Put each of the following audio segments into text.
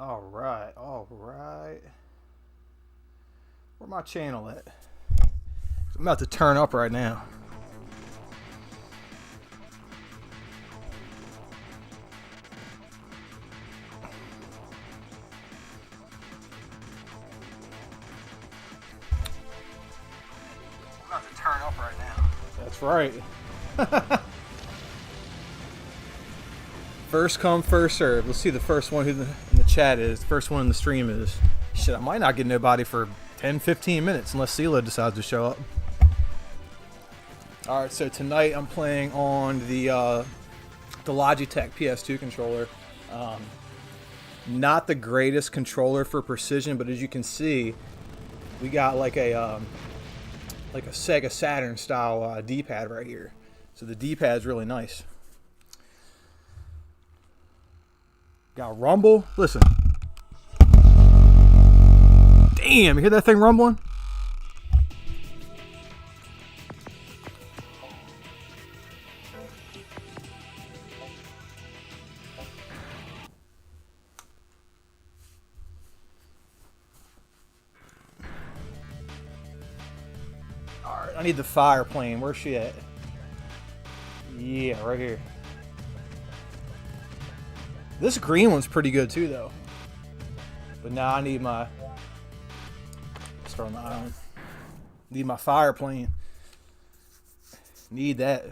All right, all right. Where my channel at? I'm about to turn up right now. I'm about to turn up right now. That's right. First come, first serve. Let's see the first one who in the chat is. The first one in the stream is. Shit, I might not get nobody for 10-15 minutes unless CeeLo decides to show up. Alright, so tonight I'm playing on the Logitech PS2 controller. Not the greatest controller for precision, but as you can see, we got like a Sega Saturn style D-pad right here. So the D-pad's really nice. Got rumble. Listen. Damn, you hear that thing rumbling? Alright, I need the fire plane. Where's she at? Yeah, right here. This green one's pretty good too, though. But now I need my... Start on the island. Need my fire plane. Need that.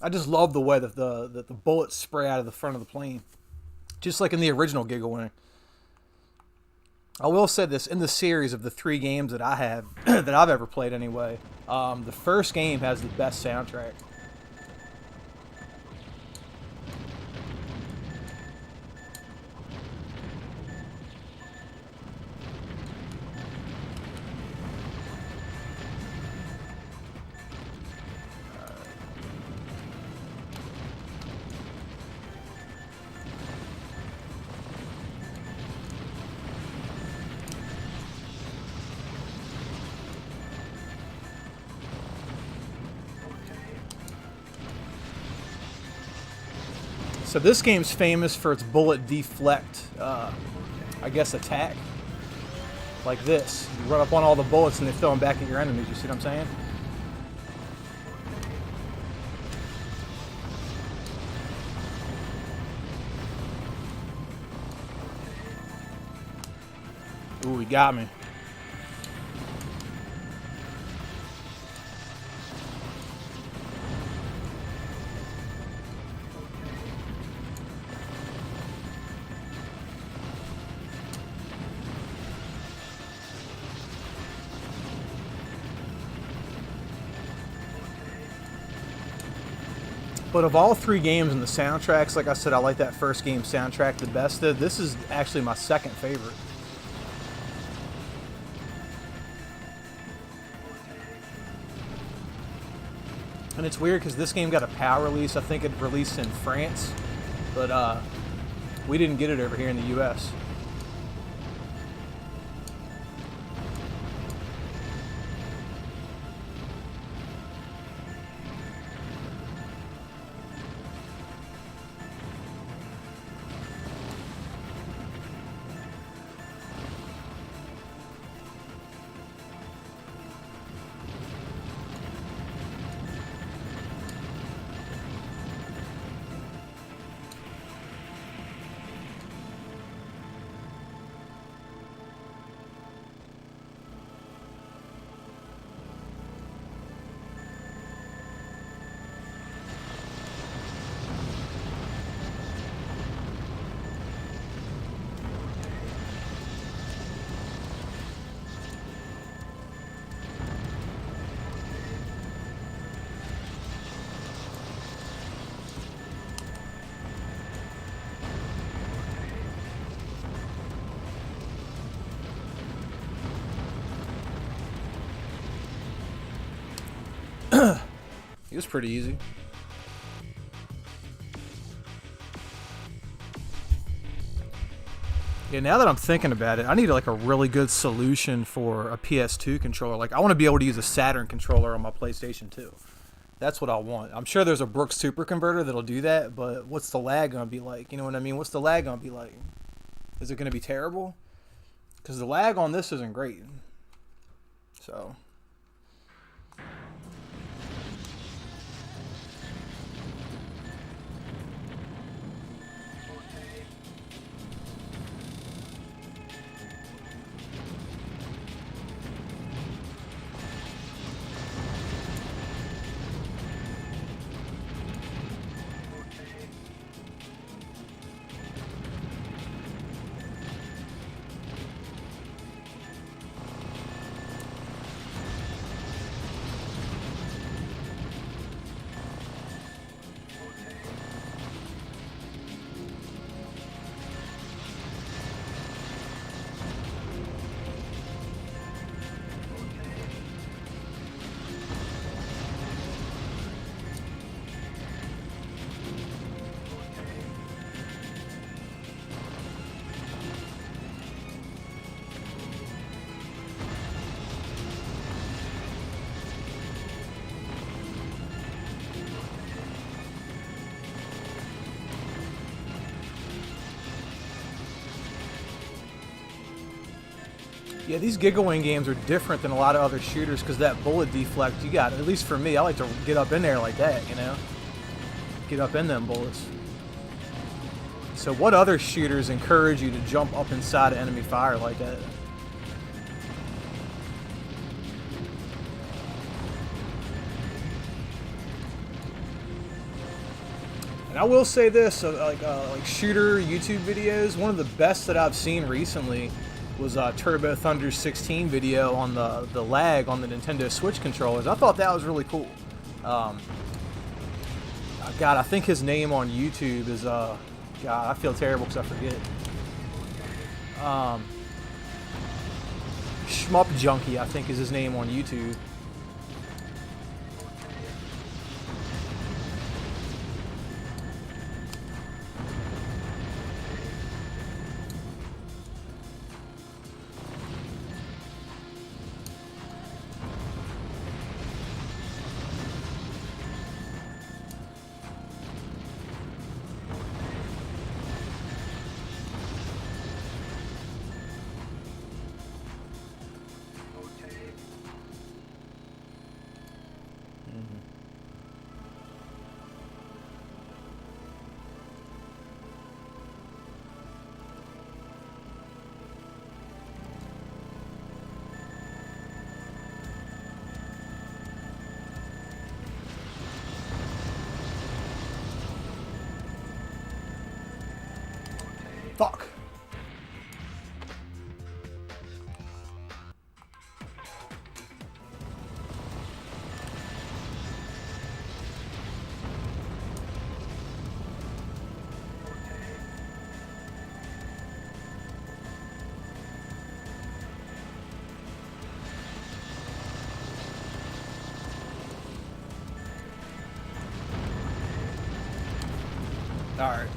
I just love the way that the bullets spray out of the front of the plane. Just like in the original Gigawing. I will say this, in the series of the 3 games that I have, that I've ever played anyway, the first game has the best soundtrack. So this game's famous for its bullet deflect, I guess, attack. Like this. You run up on all the bullets and they throw them back at your enemies. You see what I'm saying? Ooh, he got me. But of all 3 games in the soundtracks, like I said, I like that first game soundtrack the best. This is actually my second favorite. And it's weird because this game got a PAL release. I think it released in France, but we didn't get it over here in the US. It was pretty easy. Yeah, now that I'm thinking about it, I need like a really good solution for a PS2 controller. Like, I want to be able to use a Saturn controller on my PlayStation 2. That's what I want. I'm sure there's a Brooks super converter that'll do that, but what's the lag gonna be like? You know what I mean? What's the lag gonna be like? Is it going to be terrible? Because the lag on this isn't great. So... Yeah, these Gigawing games are different than a lot of other shooters because that bullet deflect you got, at least for me, I like to get up in there like that, you know? Get up in them bullets. So what other shooters encourage you to jump up inside of enemy fire like that? And I will say this, like shooter YouTube videos, one of the best that I've seen recently was Turbo Thunder's 16 video on the lag on the Nintendo Switch controllers. I thought that was really cool. God, I think his name on YouTube is, God, I feel terrible because I forget. Shmup Junkie, I think is his name on YouTube. Fuck. All right.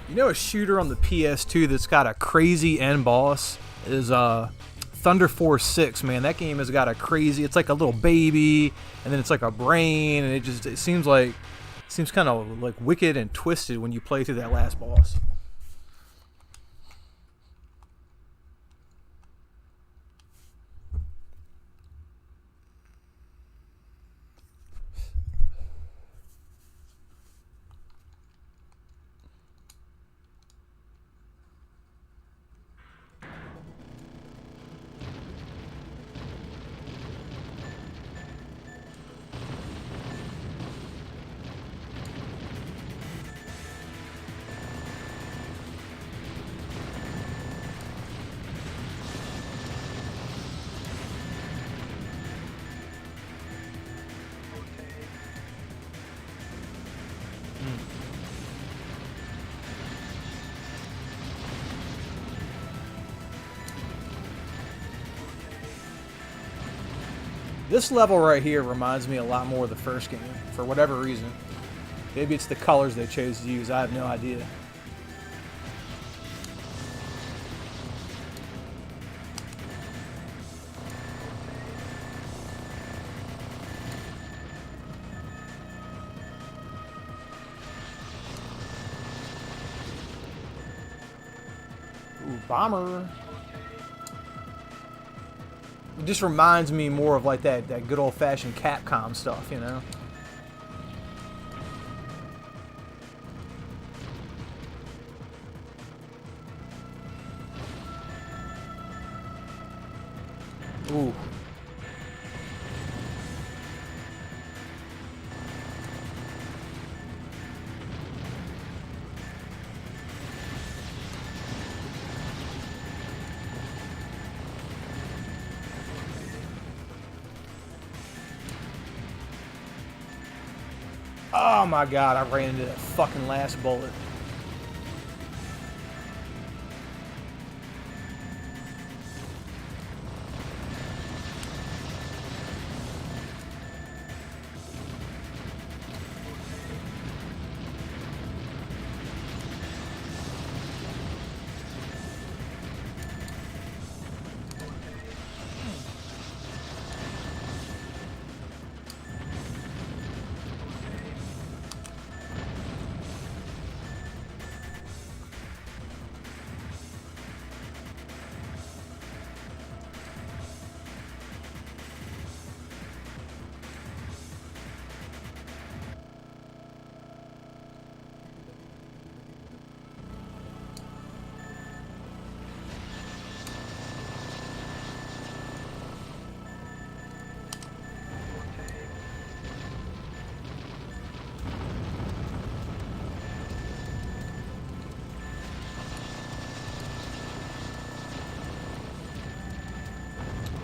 You know, a shooter on the PS2 that's got a crazy end boss is Thunder Force 6, man. That game has got a crazy, it's like a little baby, and then it's like a brain, and it seems kind of like wicked and twisted when you play through that last boss. This level right here reminds me a lot more of the first game, for whatever reason. Maybe it's the colors they chose to use, I have no idea. Ooh, bomber. It just reminds me more of like that good old-fashioned Capcom stuff, you know? Ooh. Oh my god, I ran into that fucking last bullet.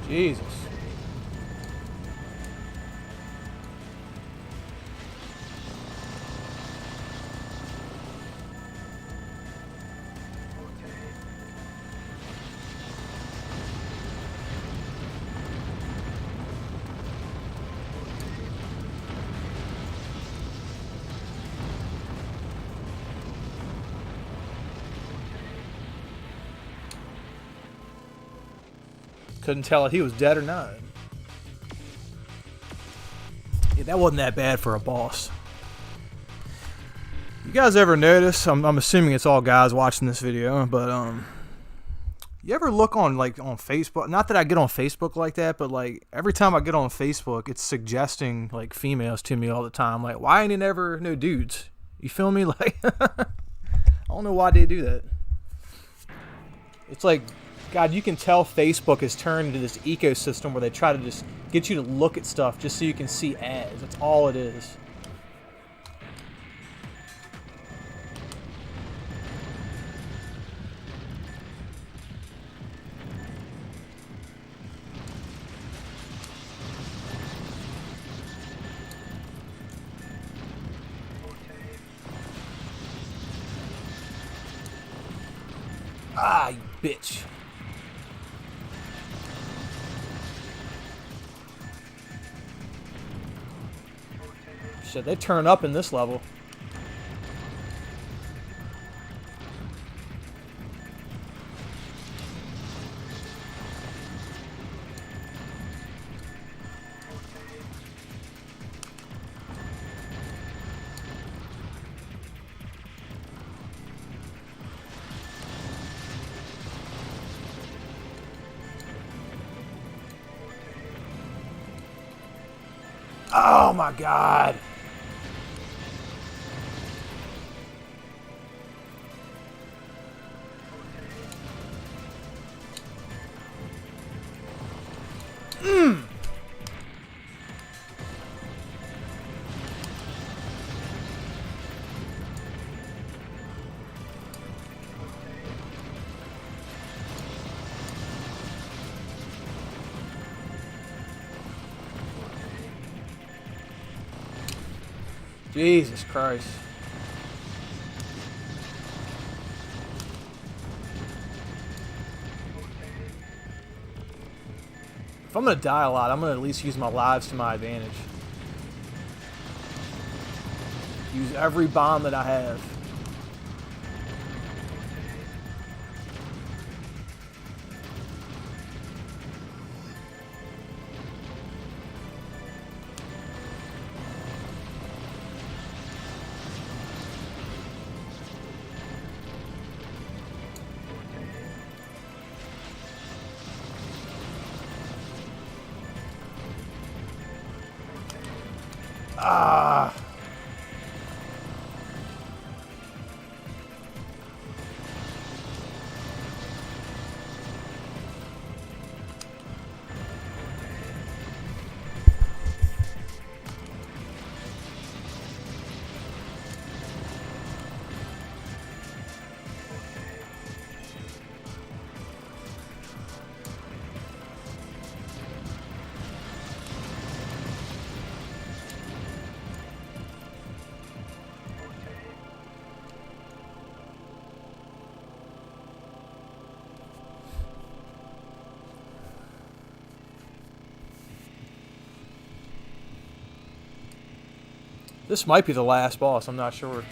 Jesus. Couldn't tell if he was dead or not. Yeah, that wasn't that bad for a boss. You guys ever notice? I'm assuming it's all guys watching this video, but you ever look on Facebook? Not that I get on Facebook like that, but like every time I get on Facebook, it's suggesting like females to me all the time. Like, why ain't it ever no dudes? You feel me? Like, I don't know why they do that. It's like, God, you can tell Facebook has turned into this ecosystem where they try to just get you to look at stuff just so you can see ads. That's all it is. Ah, you bitch. Shit, they turn up in this level. Oh my God. Jesus Christ. If I'm gonna die a lot, I'm gonna at least use my lives to my advantage. Use every bomb that I have. Ah. This might be the last boss, I'm not sure.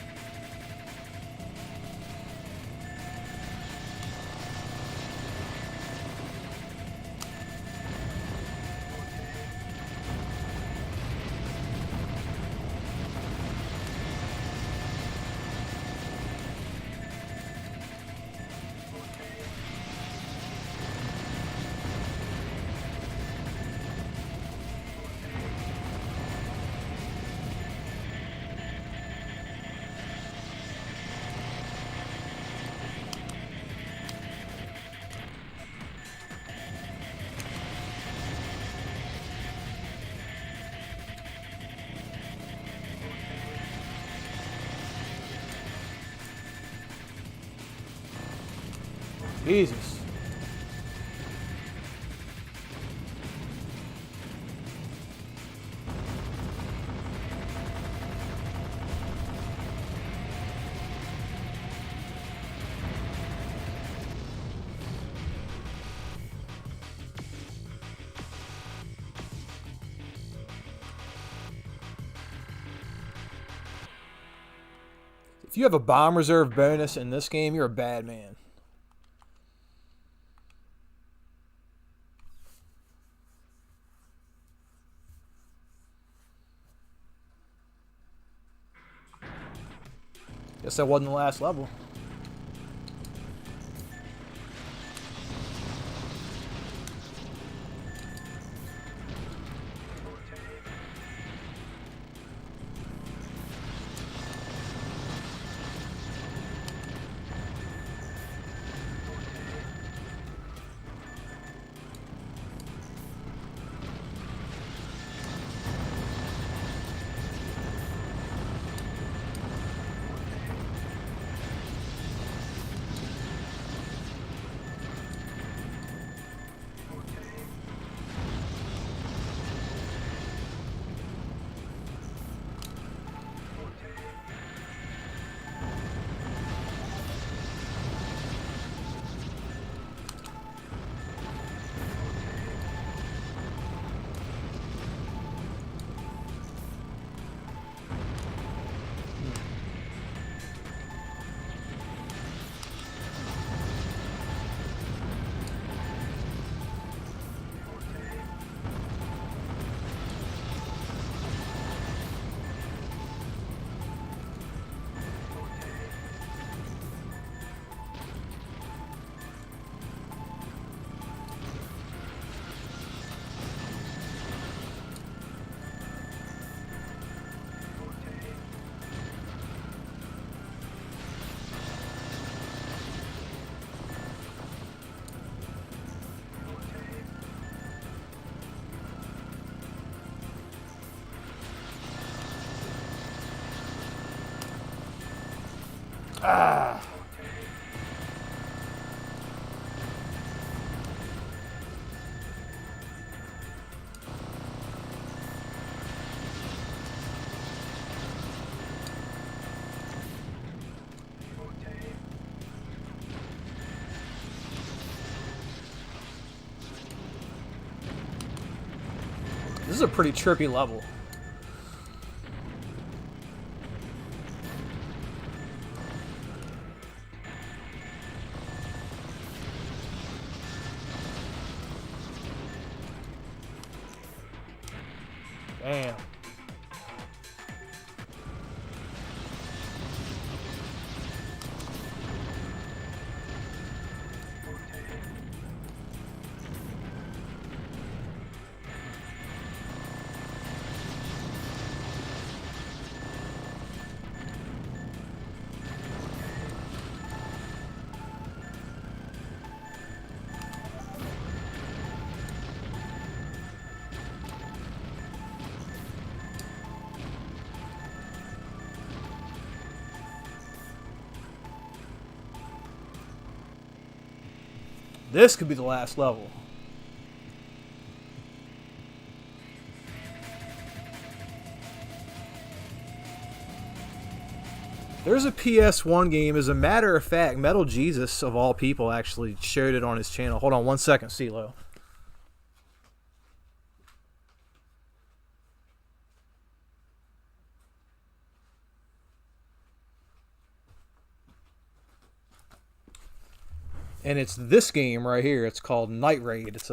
Jesus. If you have a bomb reserve bonus in this game, you're a bad man. Guess that wasn't the last level. Ah. This is a pretty trippy level. Damn. This could be the last level. There's a PS1 game. As a matter of fact, Metal Jesus, of all people, actually showed it on his channel. Hold on one second, CeeLo. And it's this game right here. It's called Night Raid. It's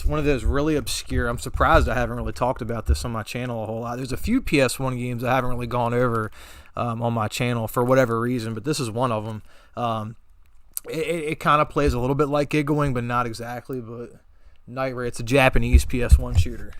one of those really obscure. I'm surprised I haven't really talked about this on my channel a whole lot. There's a few PS1 games I haven't really gone over on my channel for whatever reason, but this is one of them. It kind of plays a little bit like Gigawing, but not exactly. But Night Raid, it's a Japanese PS1 shooter.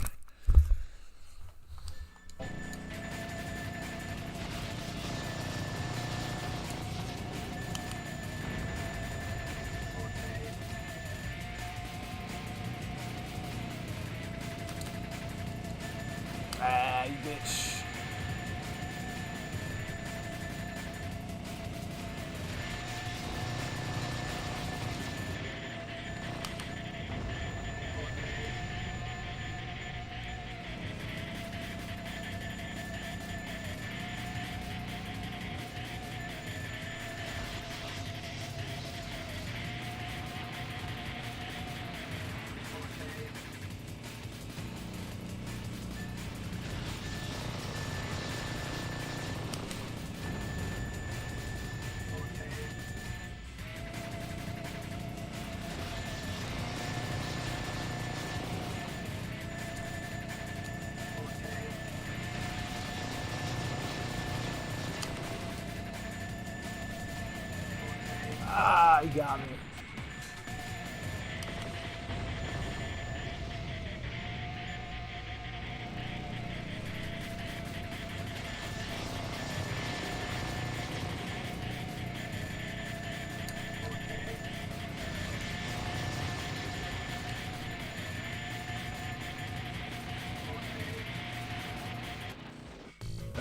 Ah, you bitch. Ah, you got me.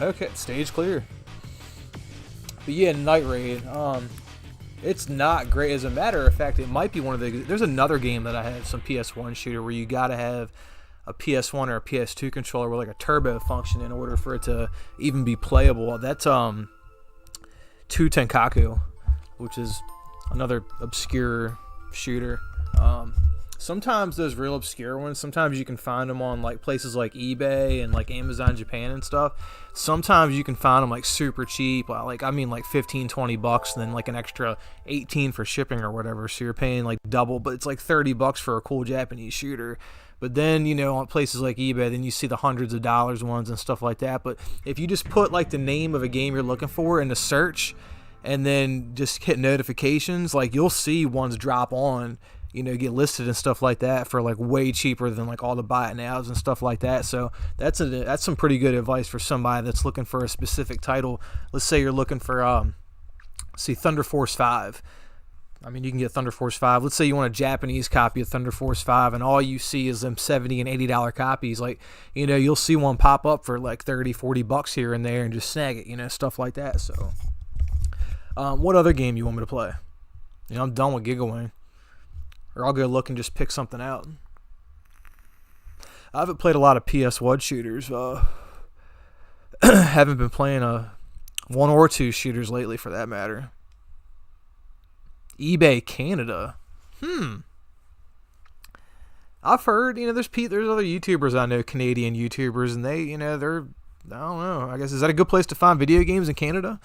Okay, stage clear. But yeah, Night Raid. It's not great. As a matter of fact, it might be one of the... There's another game that I have, some PS1 shooter, where you gotta have a PS1 or a PS2 controller with like a turbo function in order for it to even be playable. That's Tu Tenkaku, which is another obscure shooter. Sometimes those real obscure ones, sometimes you can find them on like places like eBay and like Amazon Japan and stuff. Sometimes you can find them like super cheap, like I mean like 15-20 bucks, and then like an extra 18 for shipping or whatever, so you're paying like double, but it's like 30 bucks for a cool Japanese shooter. But then, you know, on places like eBay, then you see the hundreds of dollars ones and stuff like that. But if you just put like the name of a game you're looking for in the search and then just hit notifications, like you'll see ones drop on, you know, get listed and stuff like that for like way cheaper than like all the buy it nows and stuff like that. So that's some pretty good advice for somebody that's looking for a specific title. Let's say you're looking for Thunder Force 5. I mean, you can get Thunder Force 5. Let's say you want a Japanese copy of Thunder Force 5 and all you see is them $70 and $80 copies. Like, you know, you'll see one pop up for like 30-40 bucks here and there and just snag it, you know, stuff like that. So what other game you want me to play? You know, I'm done with Gigawing. Or I'll go look and just pick something out. I haven't played a lot of PS1 shooters. Haven't been playing one or two shooters lately, for that matter. eBay Canada. I've heard, you know, there's other YouTubers I know, Canadian YouTubers, and they, you know, they're, I don't know. I guess, is that a good place to find video games in Canada?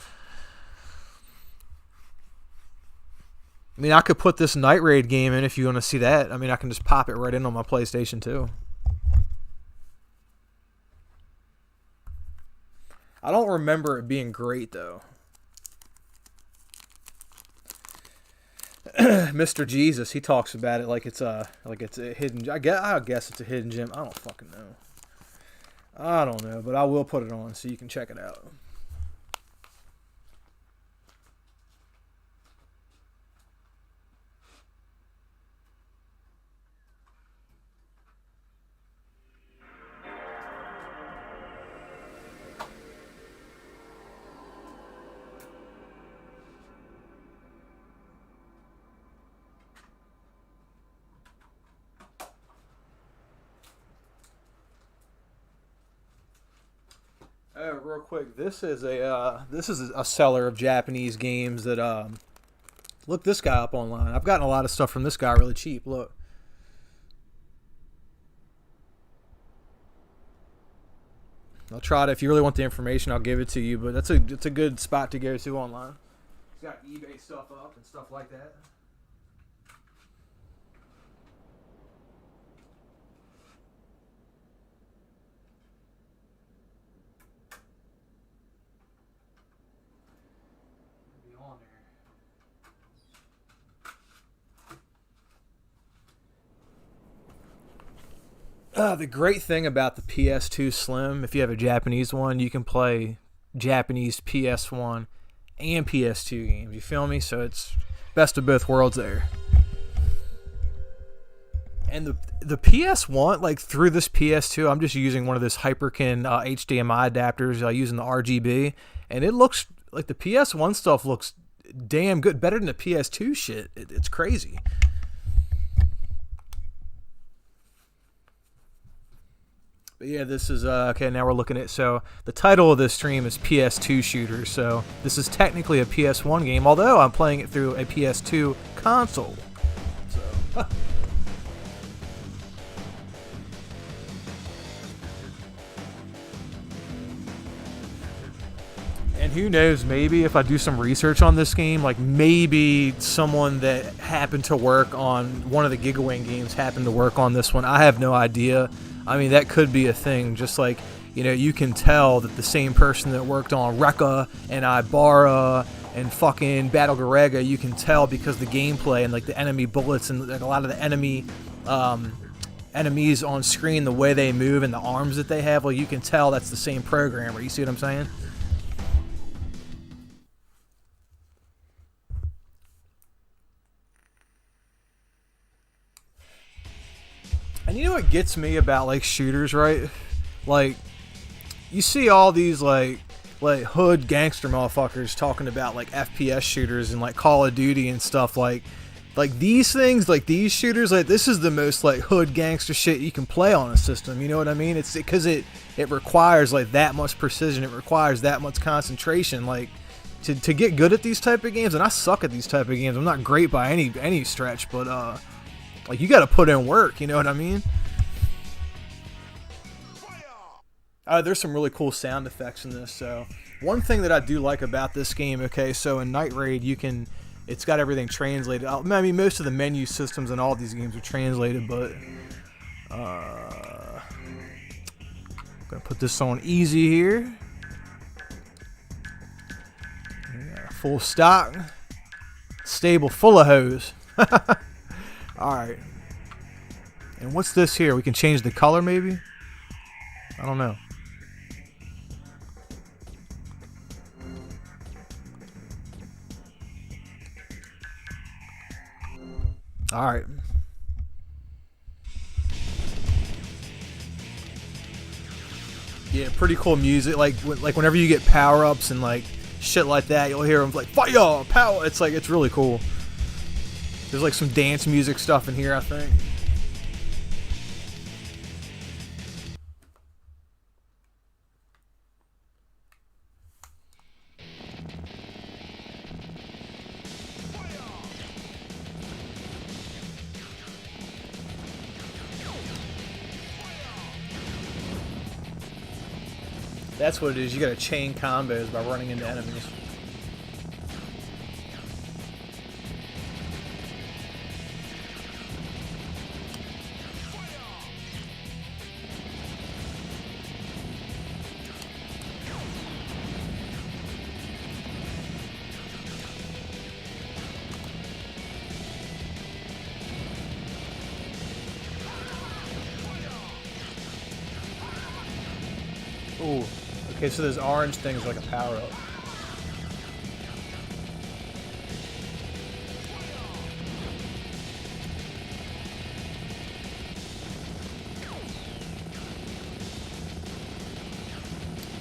I mean, I could put this Night Raid game in if you want to see that. I mean, I can just pop it right in on my PlayStation 2. I don't remember it being great, though. Mr. Jesus, he talks about it like it's a hidden... I guess it's a hidden gem. I don't fucking know. I don't know, but I will put it on so you can check it out. Real quick, this is a seller of Japanese games that look this guy up online. I've gotten a lot of stuff from this guy really cheap. Look. I'll try to, if you really want the information, I'll give it to you, but it's a good spot to go to online. He's got eBay stuff up and stuff like that. Be on there. The great thing about the PS2 Slim, if you have a Japanese one, you can play Japanese PS1 and PS2 games. You feel me? So it's best of both worlds there. And the PS1, like through this PS2, I'm just using one of those Hyperkin HDMI adapters using the RGB, and it looks like the PS1 stuff looks damn good, better than the PS2 shit. It's crazy. But yeah, this is okay. Now we're looking at, so the title of this stream is PS2 Shooter. So this is technically a PS1 game, although I'm playing it through a PS2 console. So. And who knows, maybe if I do some research on this game, like maybe someone that happened to work on one of the Gigawing games happened to work on this one. I have no idea. I mean, that could be a thing. Just like, you know, you can tell that the same person that worked on Rekka and Ibarra and fucking Battle Garega, you can tell because the gameplay and like the enemy bullets and like a lot of the enemies on screen, the way they move and the arms that they have, well, you can tell that's the same programmer. You see what I'm saying? And you know what gets me about like shooters, right? Like, you see all these like hood gangster motherfuckers talking about like FPS shooters and like Call of Duty and stuff, like these things, like these shooters, like this is the most like hood gangster shit you can play on a system. You know what I mean? It's because it requires like that much precision. It requires that much concentration, like to get good at these type of games. And I suck at these type of games. I'm not great by any stretch, but like, you got to put in work, you know what I mean? There's some really cool sound effects in this. So one thing that I do like about this game, okay, so in Night Raid, it's got everything translated. I mean, most of the menu systems in all these games are translated, but I'm gonna put this on easy here. Yeah, full stock, stable, full of hose. Alright. And what's this here? We can change the color maybe? I don't know. Alright. Yeah, pretty cool music. Like whenever you get power-ups and like shit like that, you'll hear them like, fire, power. It's really cool. There's like some dance music stuff in here, I think. That's what it is. You gotta chain combos by running into enemies. Ooh. Okay, so those orange things are like a power-up.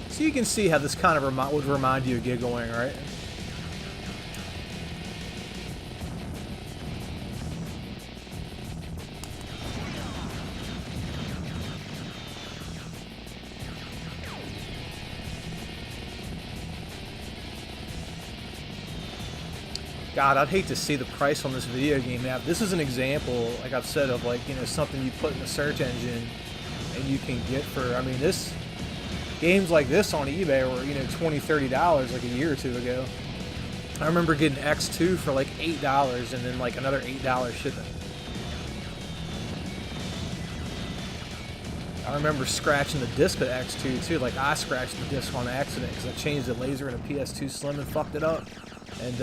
So you can see how this kind of would remind you of Gigawing, right? God, I'd hate to see the price on this video game now. This is an example, like I've said, of like, you know, something you put in the search engine and you can get for, I mean, this games like this on eBay were, you know, $20, $30 like a year or two ago. I remember getting X2 for like $8 and then like another $8 shipping. I remember scratching the disc of X2 too. Like I scratched the disc on accident because I changed the laser in a PS2 Slim and fucked it up. And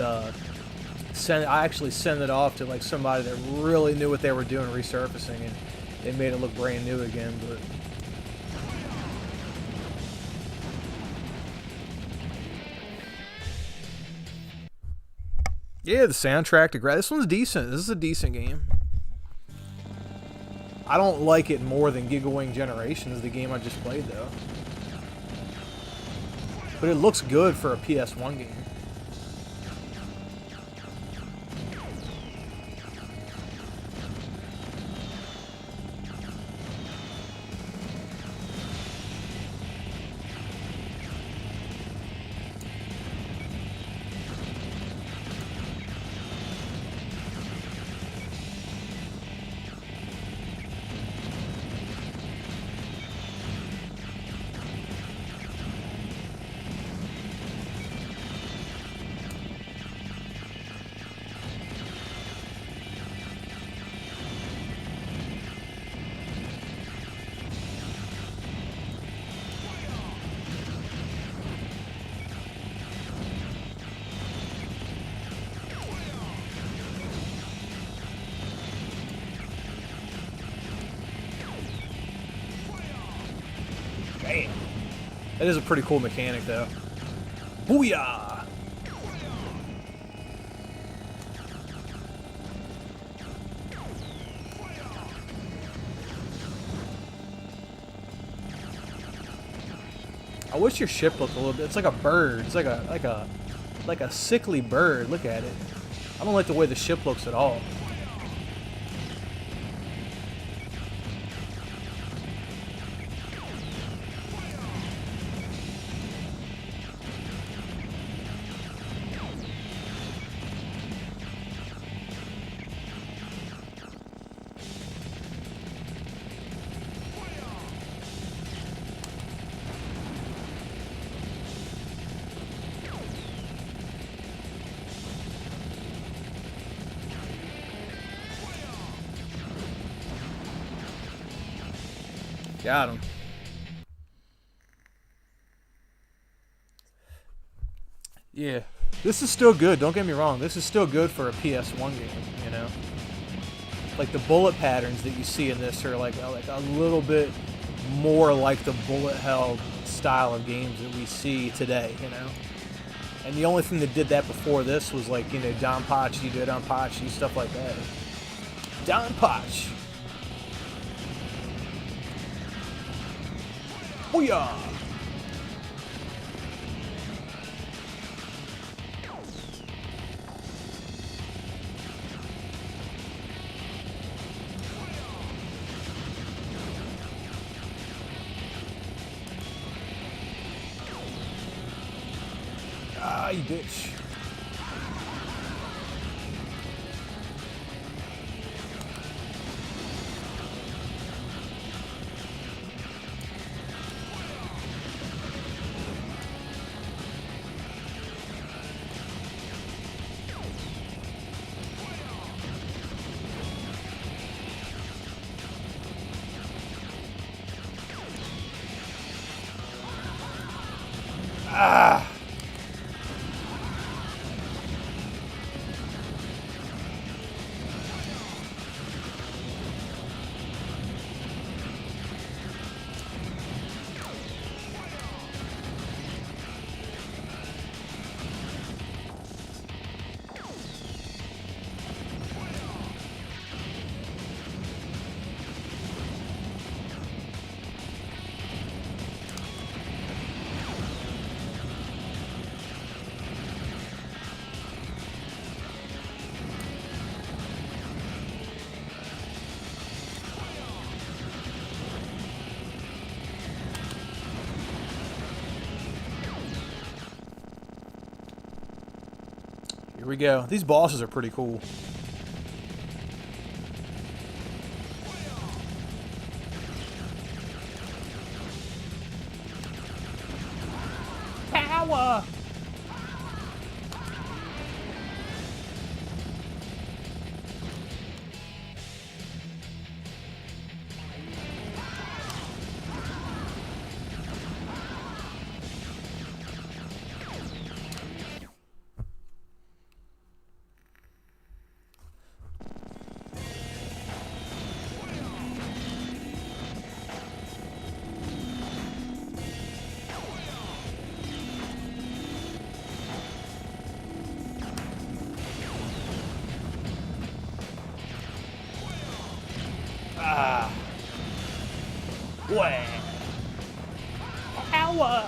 I actually sent it off to like somebody that really knew what they were doing resurfacing, and they made it look brand new again. But yeah, the soundtrack to this one's decent. This is a decent game. I don't like it more than Gigawing Generations, the game I just played though. But it looks good for a PS1 game. Damn. That is a pretty cool mechanic, though. Booyah! I wish your ship looked a little bit. It's like a bird. It's like a sickly bird. Look at it. I don't like the way the ship looks at all. Got him. Yeah, this is still good. Don't get me wrong. This is still good for a PS1 game, you know? Like the bullet patterns that you see in this are like a little bit more like the bullet hell style of games that we see today, you know? And the only thing that did that before this was like, you know, Donpachi, Donpachi, stuff like that. Donpachi! Booyah! Ah, you bitch. Ah! we go. These bosses are pretty cool. Power! Ah. Wah. Power.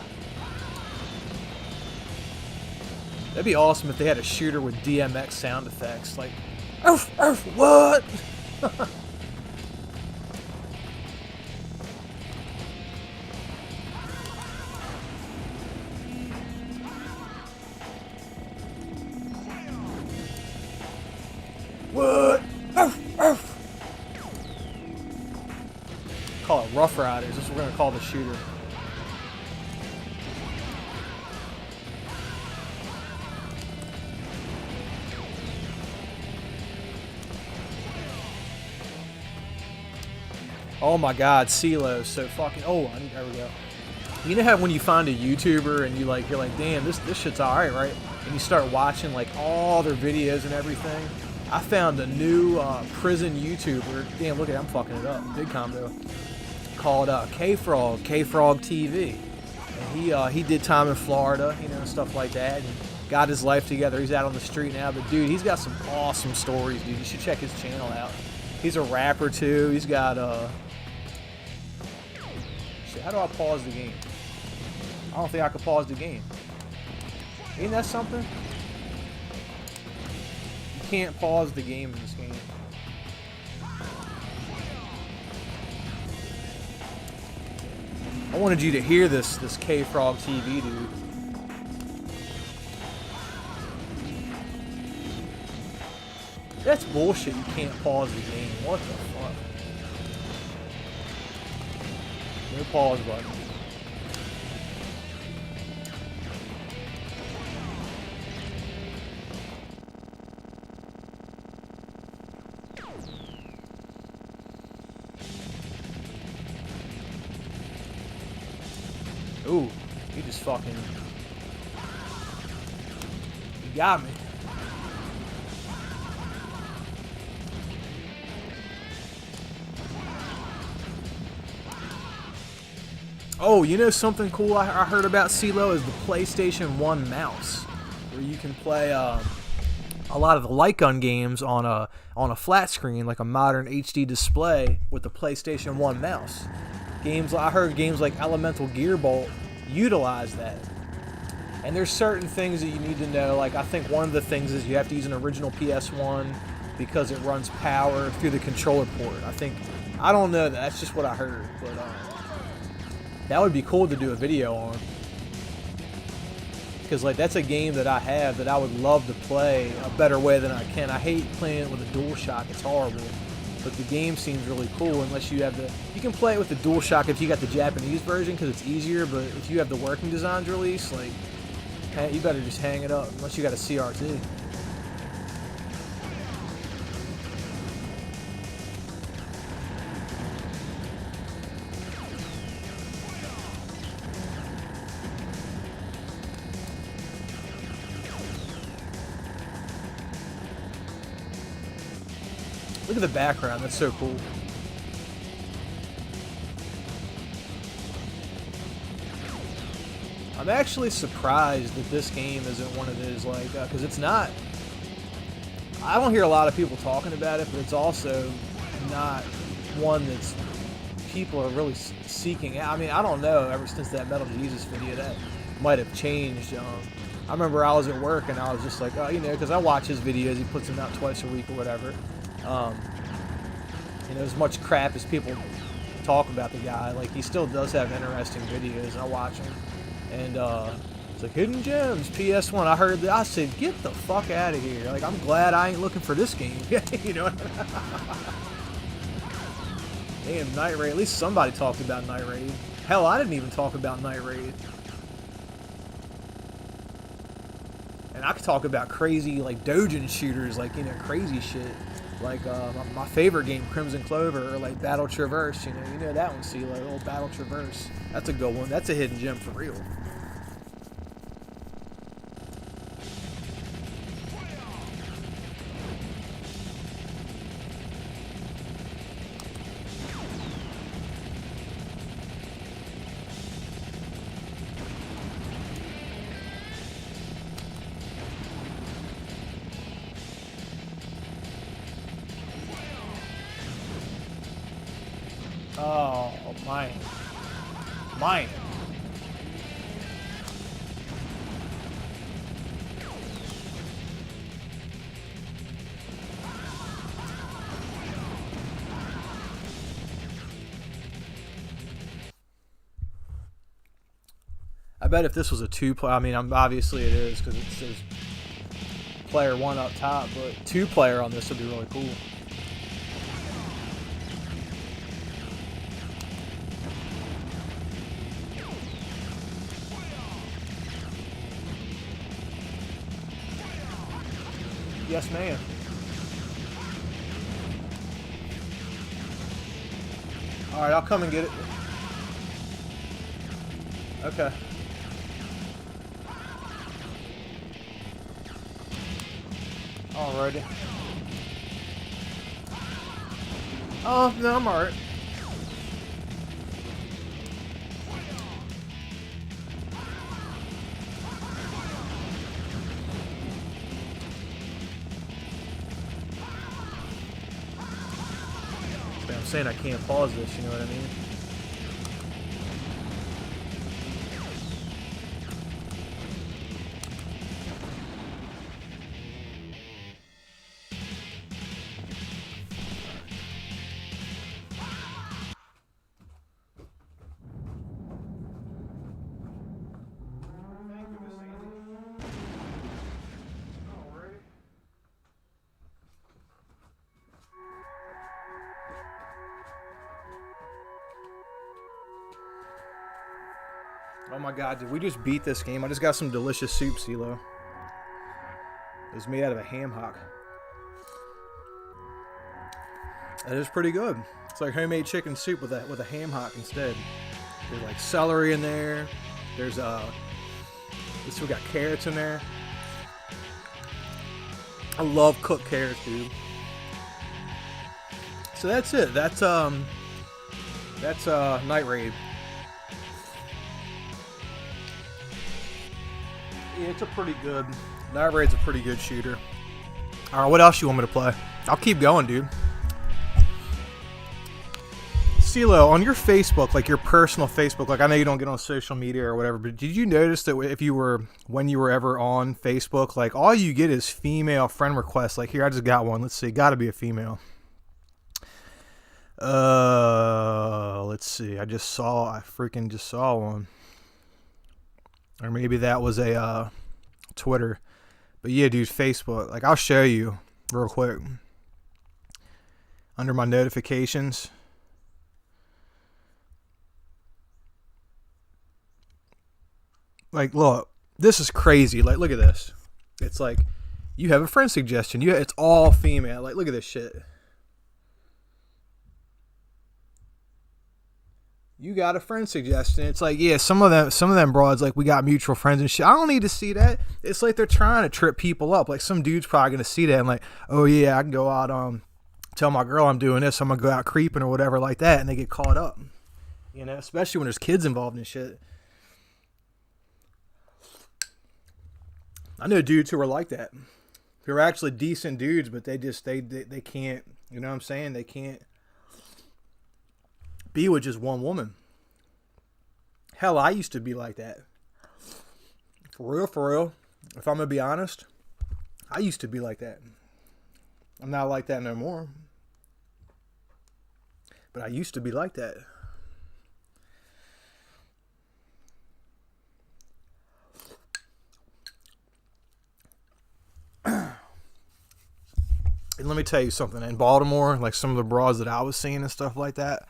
That'd be awesome if they had a shooter with DMX sound effects, like, "Oof, oof, what?" What? Oof, oof. Call it Rough Riders. That's what we're gonna call the shooter. Oh my God, CeeLo is so fucking. Oh, there we go. You know how when you find a YouTuber and you're like, damn, this shit's alright, right? And you start watching like all their videos and everything. I found a new prison YouTuber. Damn, look at, I'm fucking it up. Big combo. Called K-Frog TV, and he did time in Florida, you know, and stuff like that, and got his life together. He's out on the street now, but dude, he's got some awesome stories, dude. You should check his channel out. He's a rapper too. He's got shit, how do I pause the game? I don't think I could pause the game. Ain't that something? You can't pause the game in this game. I wanted you to hear this K-Frog TV, dude. That's bullshit. You can't pause the game. What the fuck? No pause button. Ooh, he just fucking... He got me. Oh, you know something cool I heard about CeeLo is the PlayStation 1 mouse, where you can play a lot of the light gun games on a flat screen, like a modern HD display with the PlayStation 1 mouse. I heard games like Elemental Gearbolt utilize that. And there's certain things that you need to know. Like, I think one of the things is you have to use an original PS1 because it runs power through the controller port. I don't know, that's just what I heard. But that would be cool to do a video on. Because, like, that's a game that I have that I would love to play a better way than I can. I hate playing it with a DualShock. It's horrible. But the game seems really cool unless you have you can play it with the DualShock if you got the Japanese version because it's easier, but if you have the working designs release, like, you better just hang it up unless you got a CRT. Look at the background, that's so cool. I'm actually surprised that this game isn't one of those, like, because it's not, I don't hear a lot of people talking about it, but it's also not one that's people are really seeking out. I mean, I don't know, ever since that Metal Jesus video, that might have changed. I remember I was at work and I was just like, oh, you know, because I watch his videos, he puts them out twice a week or whatever. You know, as much crap as people talk about the guy, like, he still does have interesting videos, and I watch them. And so like, hidden gems, PS1. I heard that. I said, get the fuck out of here. Like, I'm glad I ain't looking for this game. You know? Damn, Night Raid. At least somebody talked about Night Raid. Hell, I didn't even talk about Night Raid. And I could talk about crazy, like, doujin shooters, like, you know, crazy shit. Like, my favorite game, Crimson Clover, or, like, Battle Traverse, you know that one, see, like, old Battle Traverse. That's a good one. That's a hidden gem for real. Oh, mine. Mine. I bet if this was a two-player, I mean, obviously it is because it says player one up top, but two-player on this would be really cool. Yes, ma'am. Alright, I'll come and get it. Okay. Alrighty. Oh, no, I'm alright. I'm saying I can't pause this, you know what I mean? Oh my god, did we just beat this game? I just got some delicious soup, CeeLo. It's made out of a ham hock. That is pretty good. It's like homemade chicken soup with a ham hock instead. There's like celery in there. There's we got carrots in there. I love cooked carrots, dude. So that's it. That's Night Raid. Yeah, it's a pretty good. Night Raid's a pretty good shooter. All right, what else you want me to play? I'll keep going, dude. CeeLo, on your Facebook, like your personal Facebook, like I know you don't get on social media or whatever, but did you notice that when you were ever on Facebook, like all you get is female friend requests? Like here, I just got one. Let's see, got to be a female. Let's see. I freaking just saw one. Or maybe that was a Twitter. But yeah, dude, Facebook. Like, I'll show you real quick. Under my notifications. Like, look. This is crazy. Like, look at this. It's like, you have a friend suggestion. It's all female. Like, look at this shit. You got a friend suggestion. It's like, yeah, some of them broads, like, we got mutual friends and shit. I don't need to see that. It's like they're trying to trip people up. Like, some dude's probably going to see that and like, oh, yeah, I can go out, tell my girl I'm doing this. I'm going to go out creeping or whatever like that. And they get caught up. You know, especially when there's kids involved and shit. I know dudes who are like that. Who are actually decent dudes, but they can't, you know what I'm saying? They can't be with just one woman. Hell, I used to be like that. For real. If I'm going to be honest, I used to be like that. I'm not like that no more. But I used to be like that. And let me tell you something. In Baltimore, like some of the bras that I was seeing and stuff like that,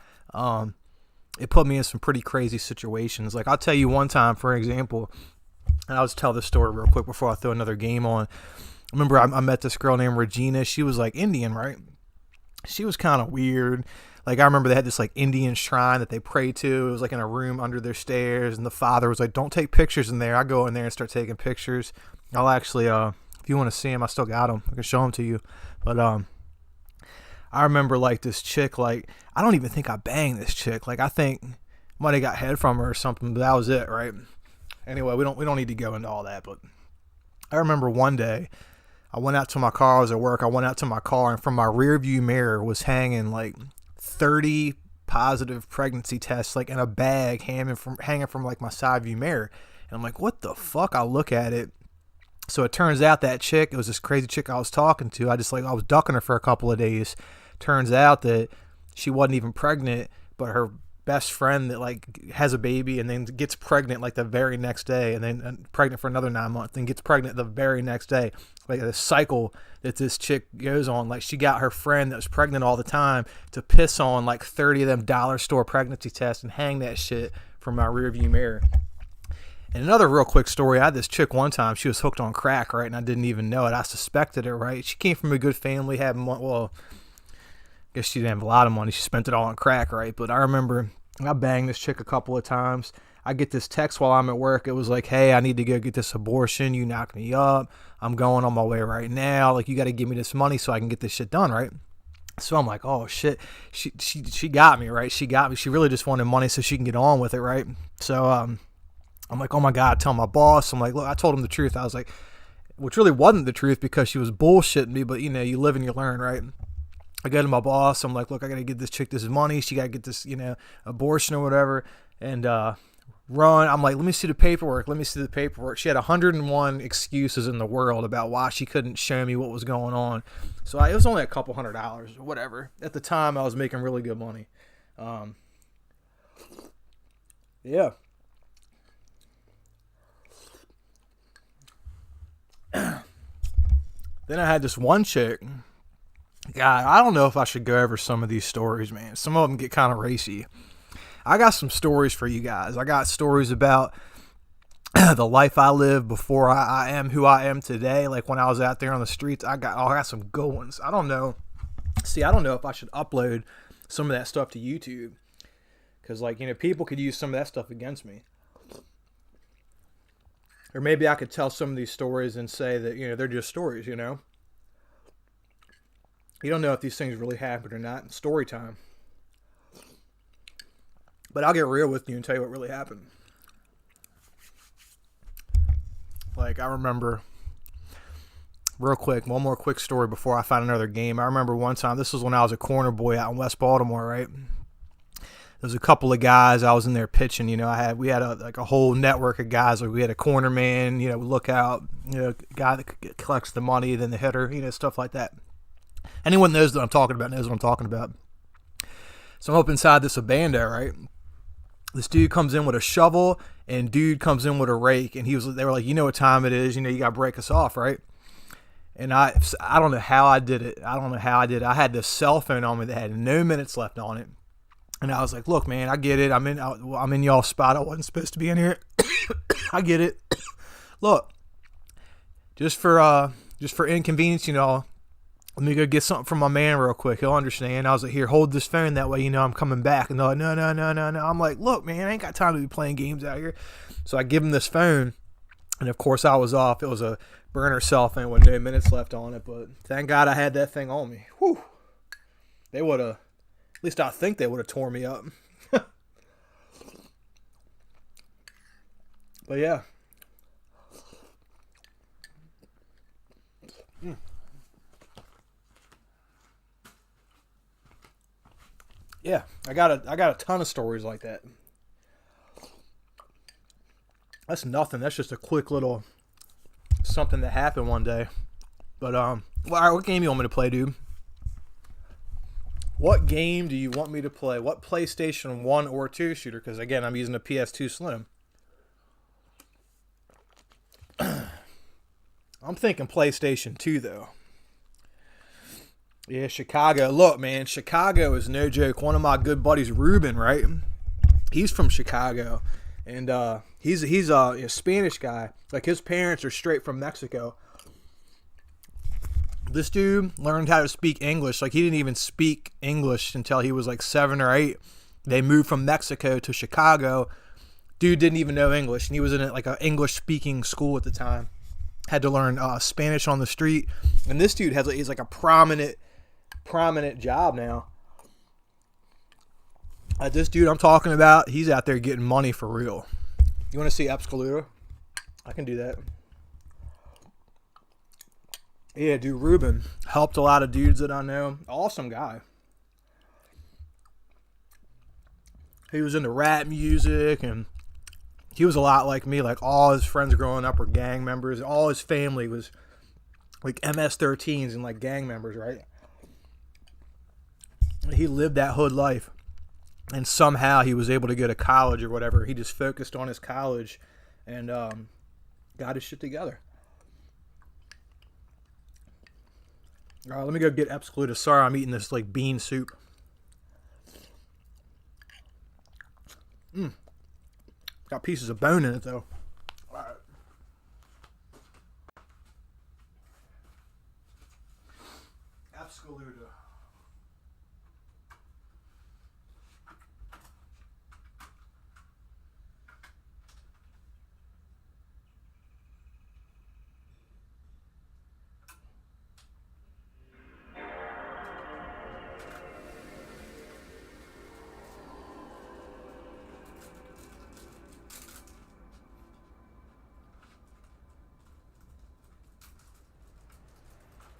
it put me in some pretty crazy situations. Like I'll tell you one time, for example, and I'll just tell this story real quick before I throw another game on. I remember I met this girl named Regina. She was like Indian, right? She was kind of weird. Like I remember they had this like Indian shrine that they prayed to. It was like in a room under their stairs, and the father was like, "Don't take pictures in there." I go in there and start taking pictures. I'll actually, if you want to see them, I still got them. I can show them to you. But I remember like this chick. Like I don't even think I banged this chick. Like I think might have got head from her or something, but that was it, right? Anyway, we don't need to go into all that. But I remember one day I went out to my car. I was at work. I went out to my car, and from my rear view mirror was hanging like 30 positive pregnancy tests, like in a bag hanging from like my side view mirror. And I'm like, what the fuck? I look at it. So it turns out that chick, it was this crazy chick I was talking to. I was ducking her for a couple of days. Turns out that she wasn't even pregnant, but her best friend that like has a baby and then gets pregnant like the very next day, and then pregnant for another 9 months, and gets pregnant the very next day. Like the cycle that this chick goes on. Like she got her friend that was pregnant all the time to piss on like 30 of them dollar store pregnancy tests and hang that shit from my rear view mirror. And another real quick story, I had this chick one time, she was hooked on crack, right? And I didn't even know it. I suspected it, right? She came from a good family, had well, I guess she didn't have a lot of money. She spent it all on crack, right? But I remember I banged this chick a couple of times. I get this text while I'm at work. It was like, hey, I need to go get this abortion. You knocked me up. I'm going on my way right now. Like, you got to give me this money so I can get this shit done, right? So I'm like, oh, shit. She got me, right? She got me. She really just wanted money so she can get on with it, right? So I'm like, oh, my God, tell my boss. I'm like, look, I told him the truth. I was like, which really wasn't the truth because she was bullshitting me, but, you know, you live and you learn, right? I go to my boss. I'm like, look, I got to get this chick this money. She got to get this, you know, abortion or whatever. And run. I'm like, let me see the paperwork. Let me see the paperwork. She had 101 excuses in the world about why she couldn't show me what was going on. So it was only a couple $100 or whatever. At the time, I was making really good money. Yeah. Then I had this one chick. God, I don't know if I should go over some of these stories, man. Some of them get kind of racy. I got some stories for you guys. I got stories about the life I lived before I am who I am today. Like when I was out there on the streets, I got some good ones. I don't know. See, I don't know if I should upload some of that stuff to YouTube. Because, like, you know, people could use some of that stuff against me. Or maybe I could tell some of these stories and say that, you know, they're just stories, you know. You don't know if these things really happened or not. It's story time. But I'll get real with you and tell you what really happened. Like, I remember, real quick, one more quick story before I find another game. I remember one time, this was when I was a corner boy out in West Baltimore, right? There was a couple of guys I was in there pitching, you know, we had a whole network of guys. Like we had a corner man, you know, lookout, you know, guy that collects the money, then the hitter, you know, stuff like that. Anyone knows what I'm talking about knows what I'm talking about. So I'm up inside this abando, right? This dude comes in with a shovel and dude comes in with a rake, and they were like, you know what time it is, you know, you got to break us off, right? And I don't know how I did it. I had this cell phone on me that had no minutes left on it. And I was like, look, man, I get it. I'm in y'all's spot. I wasn't supposed to be in here. I get it. Look, just for inconvenience, you know, let me go get something from my man real quick. He'll understand. I was like, here, hold this phone. That way, you know, I'm coming back. And they're like, no. I'm like, look, man, I ain't got time to be playing games out here. So I give him this phone. And, of course, I was off. It was a burner cell phone with no minutes left on it. But thank God I had that thing on me. Whew. They would have, at least I think they would have tore me up. But, yeah. Yeah, I got a ton of stories like that. That's nothing. That's just a quick little something that happened one day. But well, all right, what game you want me to play, dude? What game do you want me to play? What PlayStation 1 or 2 shooter? Because again, I'm using a PS2 Slim. I'm thinking PlayStation 2 though. Yeah, Chicago. Look, man, Chicago is no joke. One of my good buddies, Ruben, right? He's from Chicago, and he's a Spanish guy. Like his parents are straight from Mexico. This dude learned how to speak English. Like he didn't even speak English until he was like 7 or 8. They moved from Mexico to Chicago. Dude didn't even know English, and he was in like an English-speaking school at the time. Had to learn Spanish on the street, and this dude he's like a prominent job now. This dude I'm talking about, he's out there getting money for real. You want to see Epscalura? I can do that. Yeah, dude, Ruben helped a lot of dudes that I know. Awesome guy. He was into rap music, and he was a lot like me. Like all his friends growing up were gang members. All his family was like MS-13s and like gang members, right? He lived that hood life, and somehow he was able to go to college or whatever. He just focused on his college and got his shit together. All right, let me go get Epscalura. Sorry, I'm eating this like bean soup. Got pieces of bone in it though. All right. Epscalura.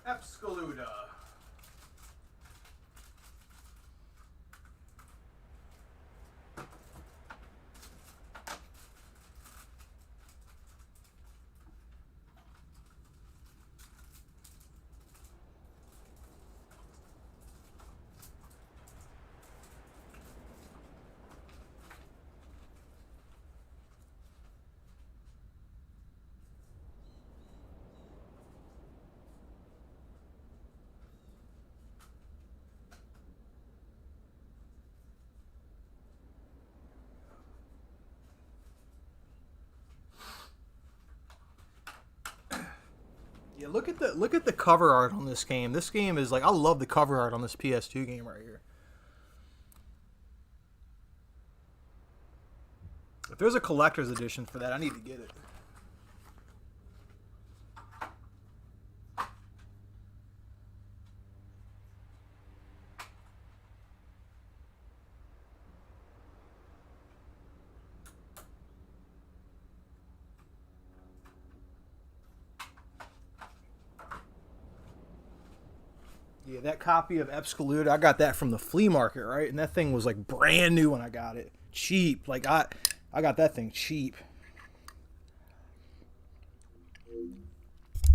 Epscalura. Yeah, look at the cover art on this game. This game is like, I love the cover art on this PS2 game right here. If there's a collector's edition for that, I need to get it. Yeah, that copy of Epscalura, I got that from the flea market, right? And that thing was like brand new when I got it. Cheap. Like I got that thing cheap.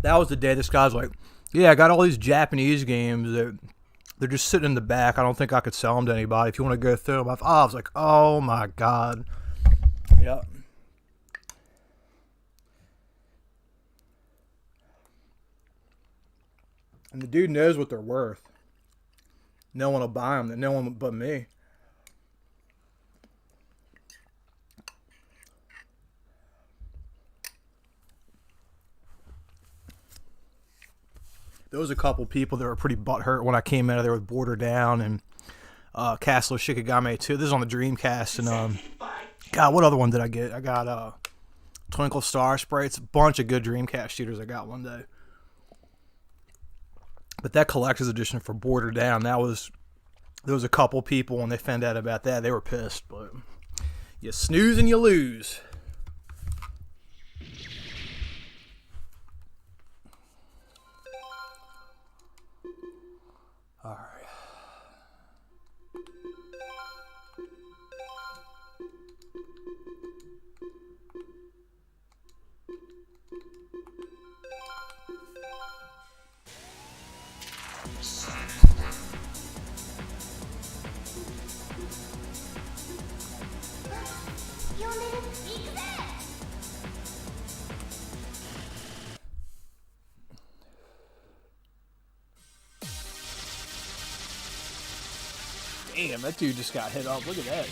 That was the day this guy's like, yeah, I got all these Japanese games that they're just sitting in the back. I don't think I could sell them to anybody. If you want to go through them, I was like, oh my God. Yep. And the dude knows what they're worth. No one will buy them. No one but me. There was a couple people that were pretty butthurt when I came out of there with Border Down and Castle of Shikigami 2. This is on the Dreamcast. And God, what other one did I get? I got Twinkle Star Sprite. It's a bunch of good Dreamcast shooters I got one day. But that collector's edition for Border Down, there was a couple people when they found out about that, they were pissed. But you snooze and you lose. All right. Damn, that dude just got hit up. Look at that.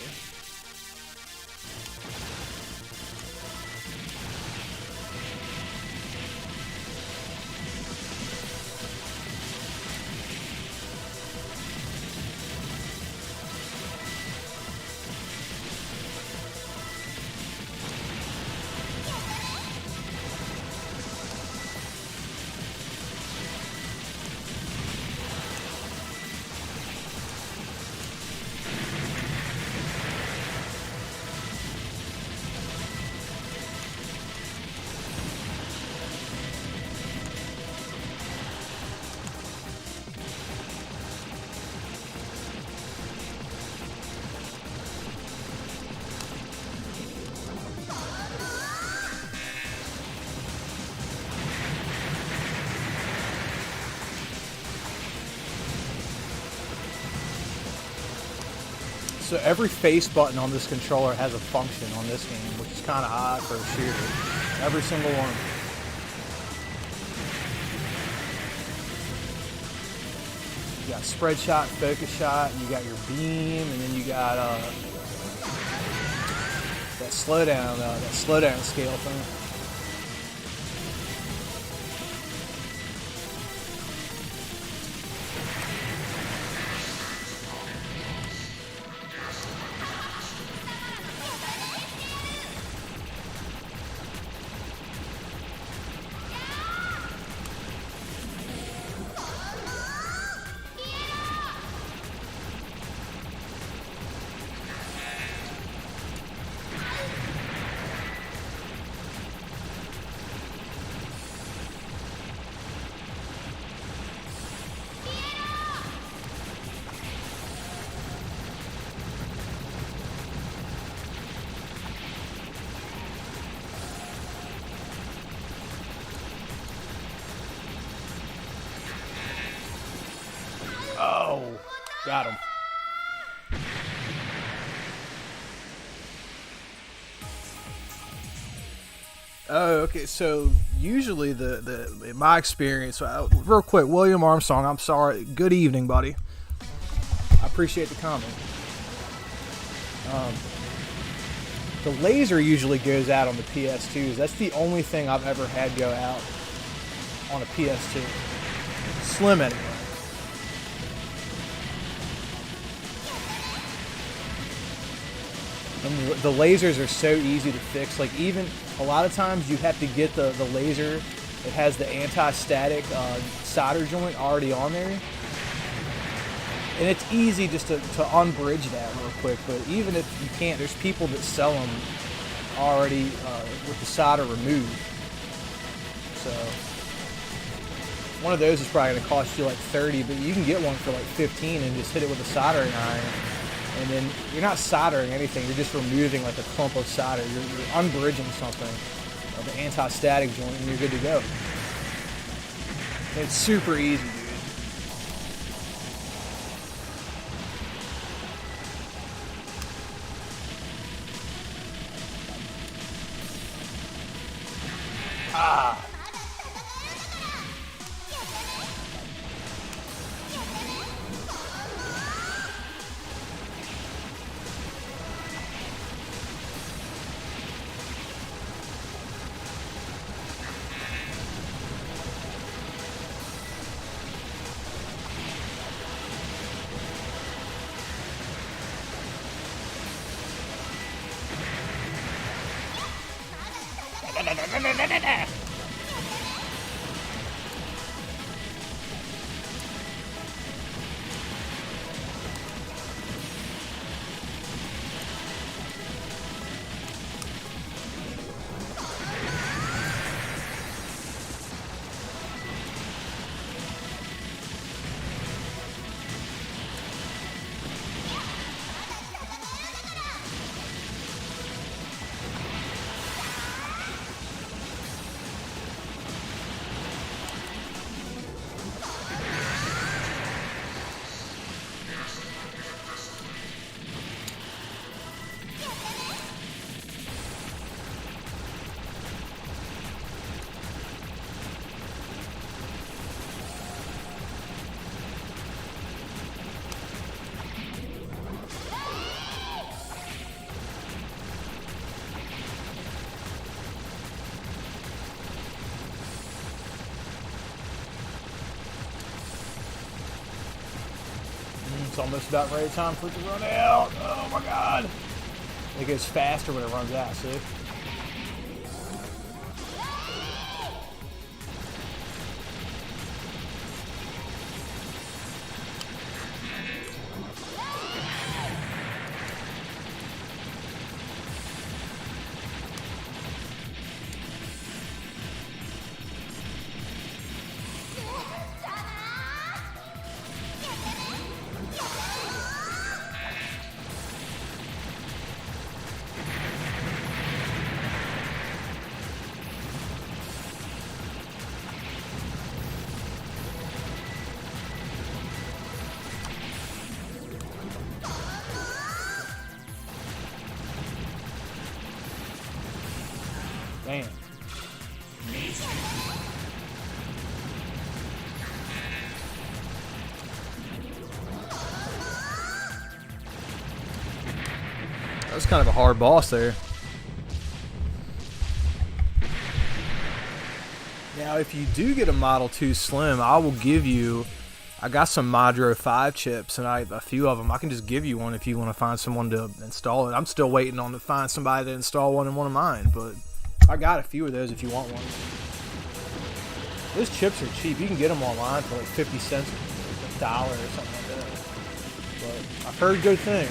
So every face button on this controller has a function on this game, which is kind of odd for a shooter. Every single one. You got spread shot, focus shot, you got your beam, and then you got that slowdown scale thing. Oh, got him. Oh, okay. So usually in my experience, real quick, William Armstrong, I'm sorry. Good evening, buddy. I appreciate the comment. The laser usually goes out on the PS2s. That's the only thing I've ever had go out on a PS2. Slim anyway. And the lasers are so easy to fix. Like, even a lot of times you have to get the laser that has the anti-static solder joint already on there. And it's easy just to unbridge that real quick. But even if you can't, there's people that sell them already with the solder removed. So one of those is probably going to cost you like 30, but you can get one for like 15 and just hit it with a soldering iron. And then you're not soldering anything, you're just removing like a clump of solder. You're unbridging something of the anti-static joint and you're good to go. And it's super easy, dude. Ah! It's almost about ready time for it to run out. Oh my god. It goes faster when it runs out, see? Damn. That was kind of a hard boss there. Now, if you do get a Model 2 Slim, I will give you... I got some Madro 5 chips, and a few of them. I can just give you one if you want to find someone to install it. I'm still waiting on to find somebody to install one in one of mine, but I got a few of those if you want one. Those chips are cheap. You can get them online for like 50 cents, $1 or something like that. But I've heard good things.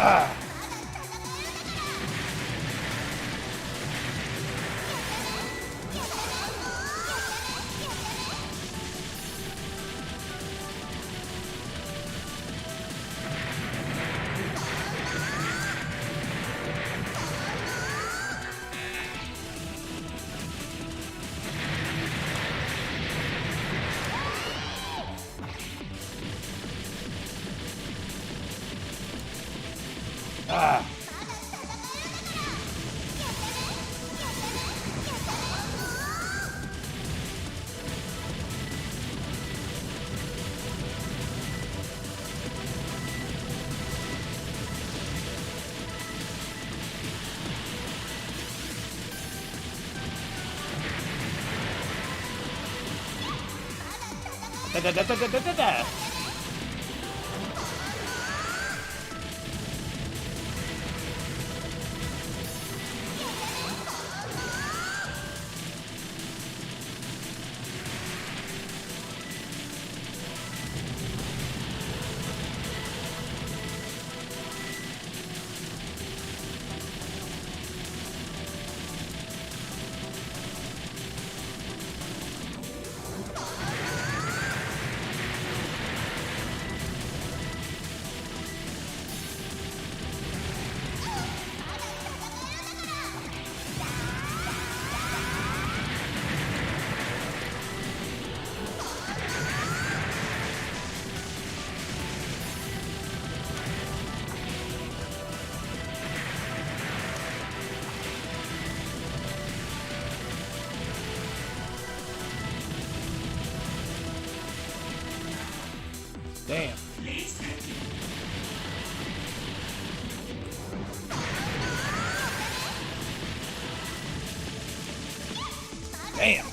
Ah. Ah. Da, da, da, da, da, da, da. Damn. Damn.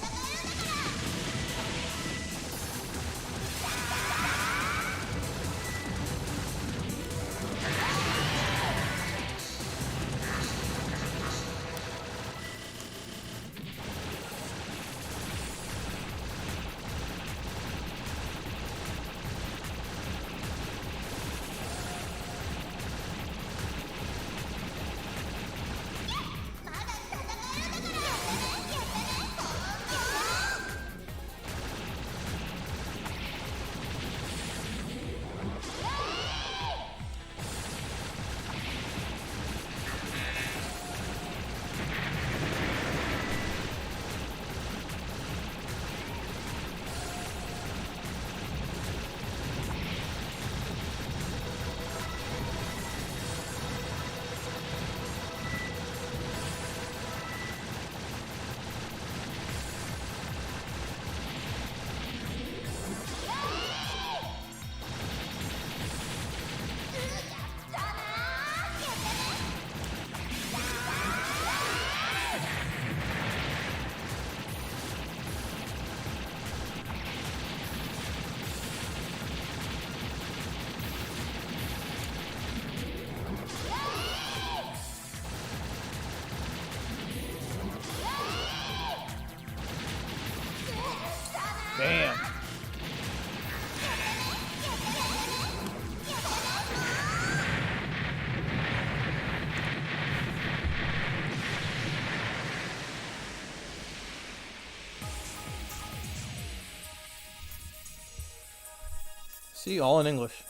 See, all in English.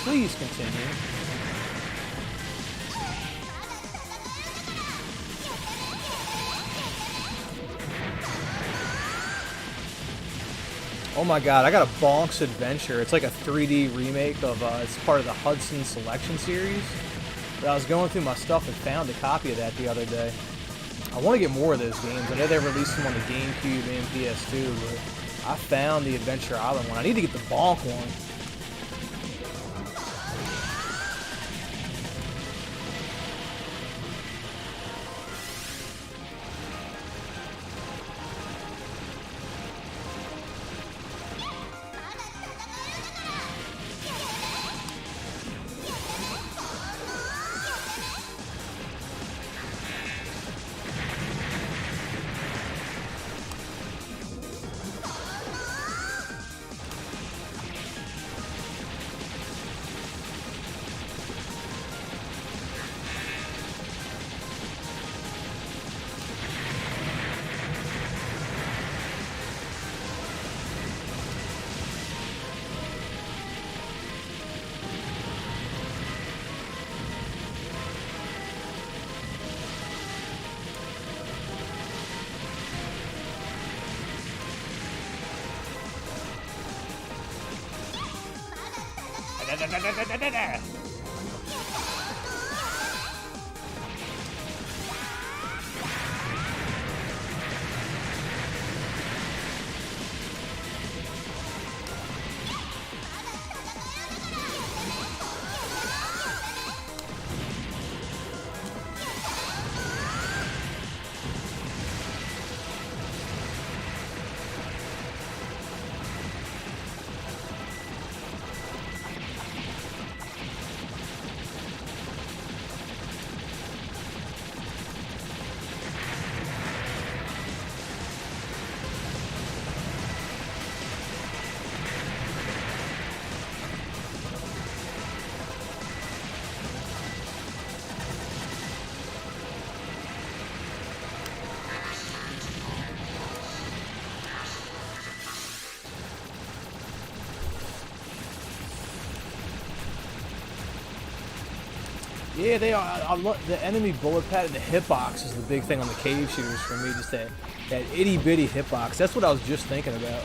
Please continue. Oh my god, I got a Bonk's Adventure. It's like a 3D remake of, it's part of the Hudson Selection series. But I was going through my stuff and found a copy of that the other day. I want to get more of those games. I know they released them on the GameCube and PS2, but I found the Adventure Island one. I need to get the Bonk one. Yeah, they are. I love the enemy bullet pad and the hitbox is the big thing on the cave shooters for me. Just that itty bitty hitbox. That's what I was just thinking about.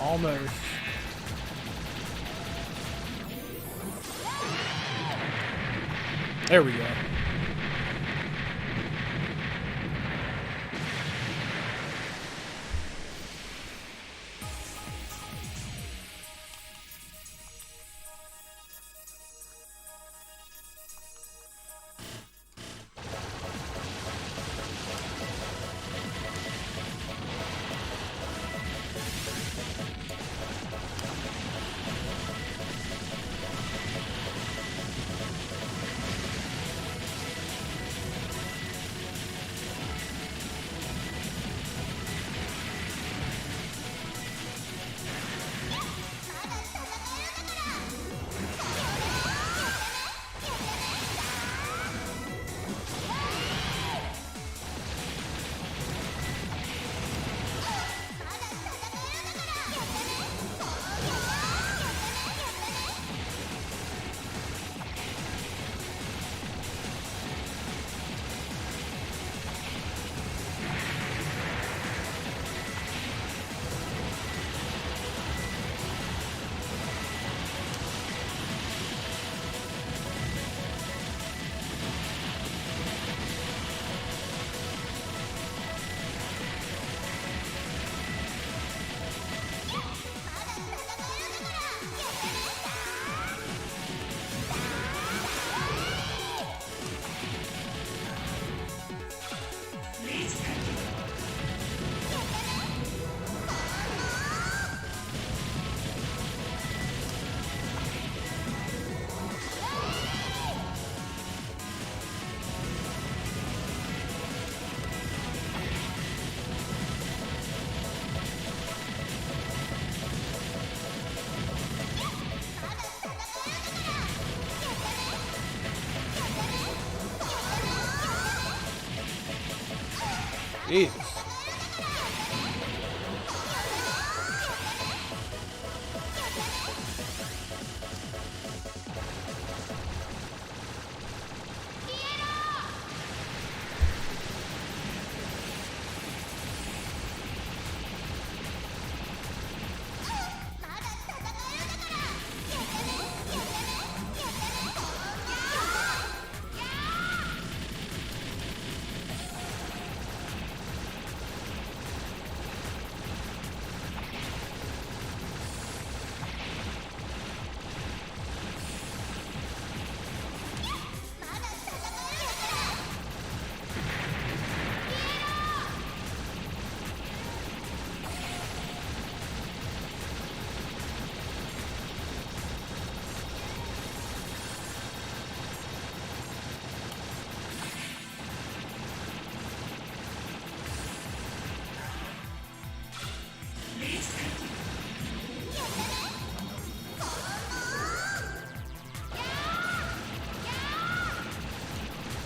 Almost. There we go. Jesus.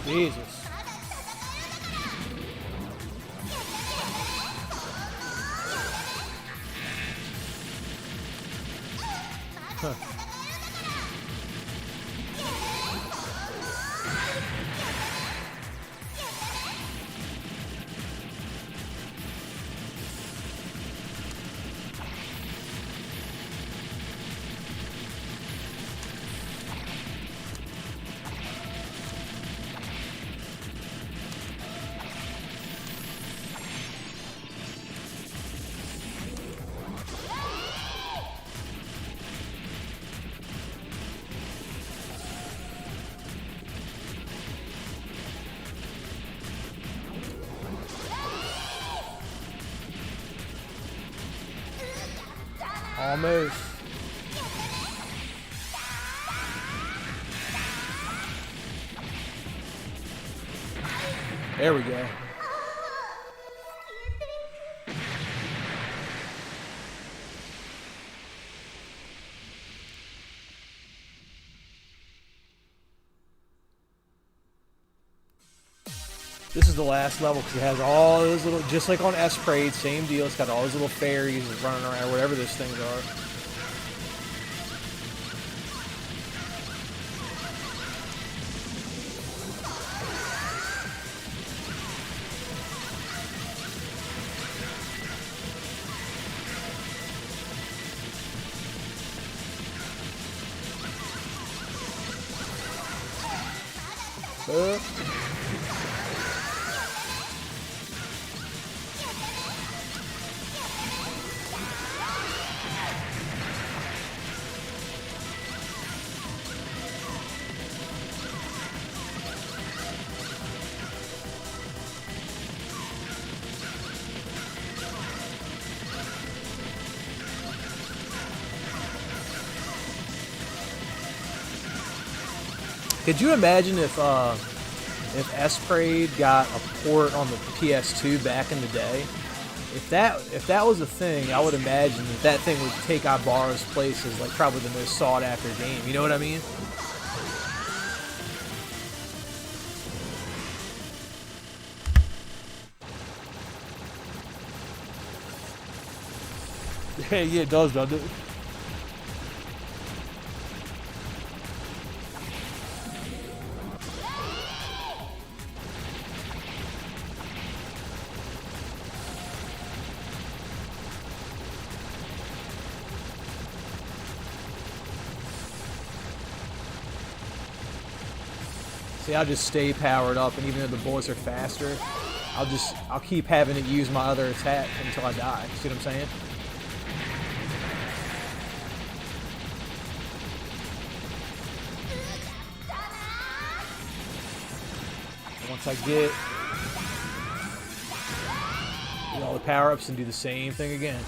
Jesus. Huh. Almost. There we go. This is the last level because it has all those little, just like on S-Parade, same deal. It's got all those little fairies running around, whatever those things are. Could you imagine if S-Parade got a port on the PS2 back in the day? If that was a thing, I would imagine that thing would take Ibarra's place as like probably the most sought after game. You know what I mean? Yeah, it does, doesn't it? See, I'll just stay powered up, and even though the bullets are faster, I'll keep having to use my other attack until I die. See what I'm saying? Once I get all the power-ups and do the same thing again.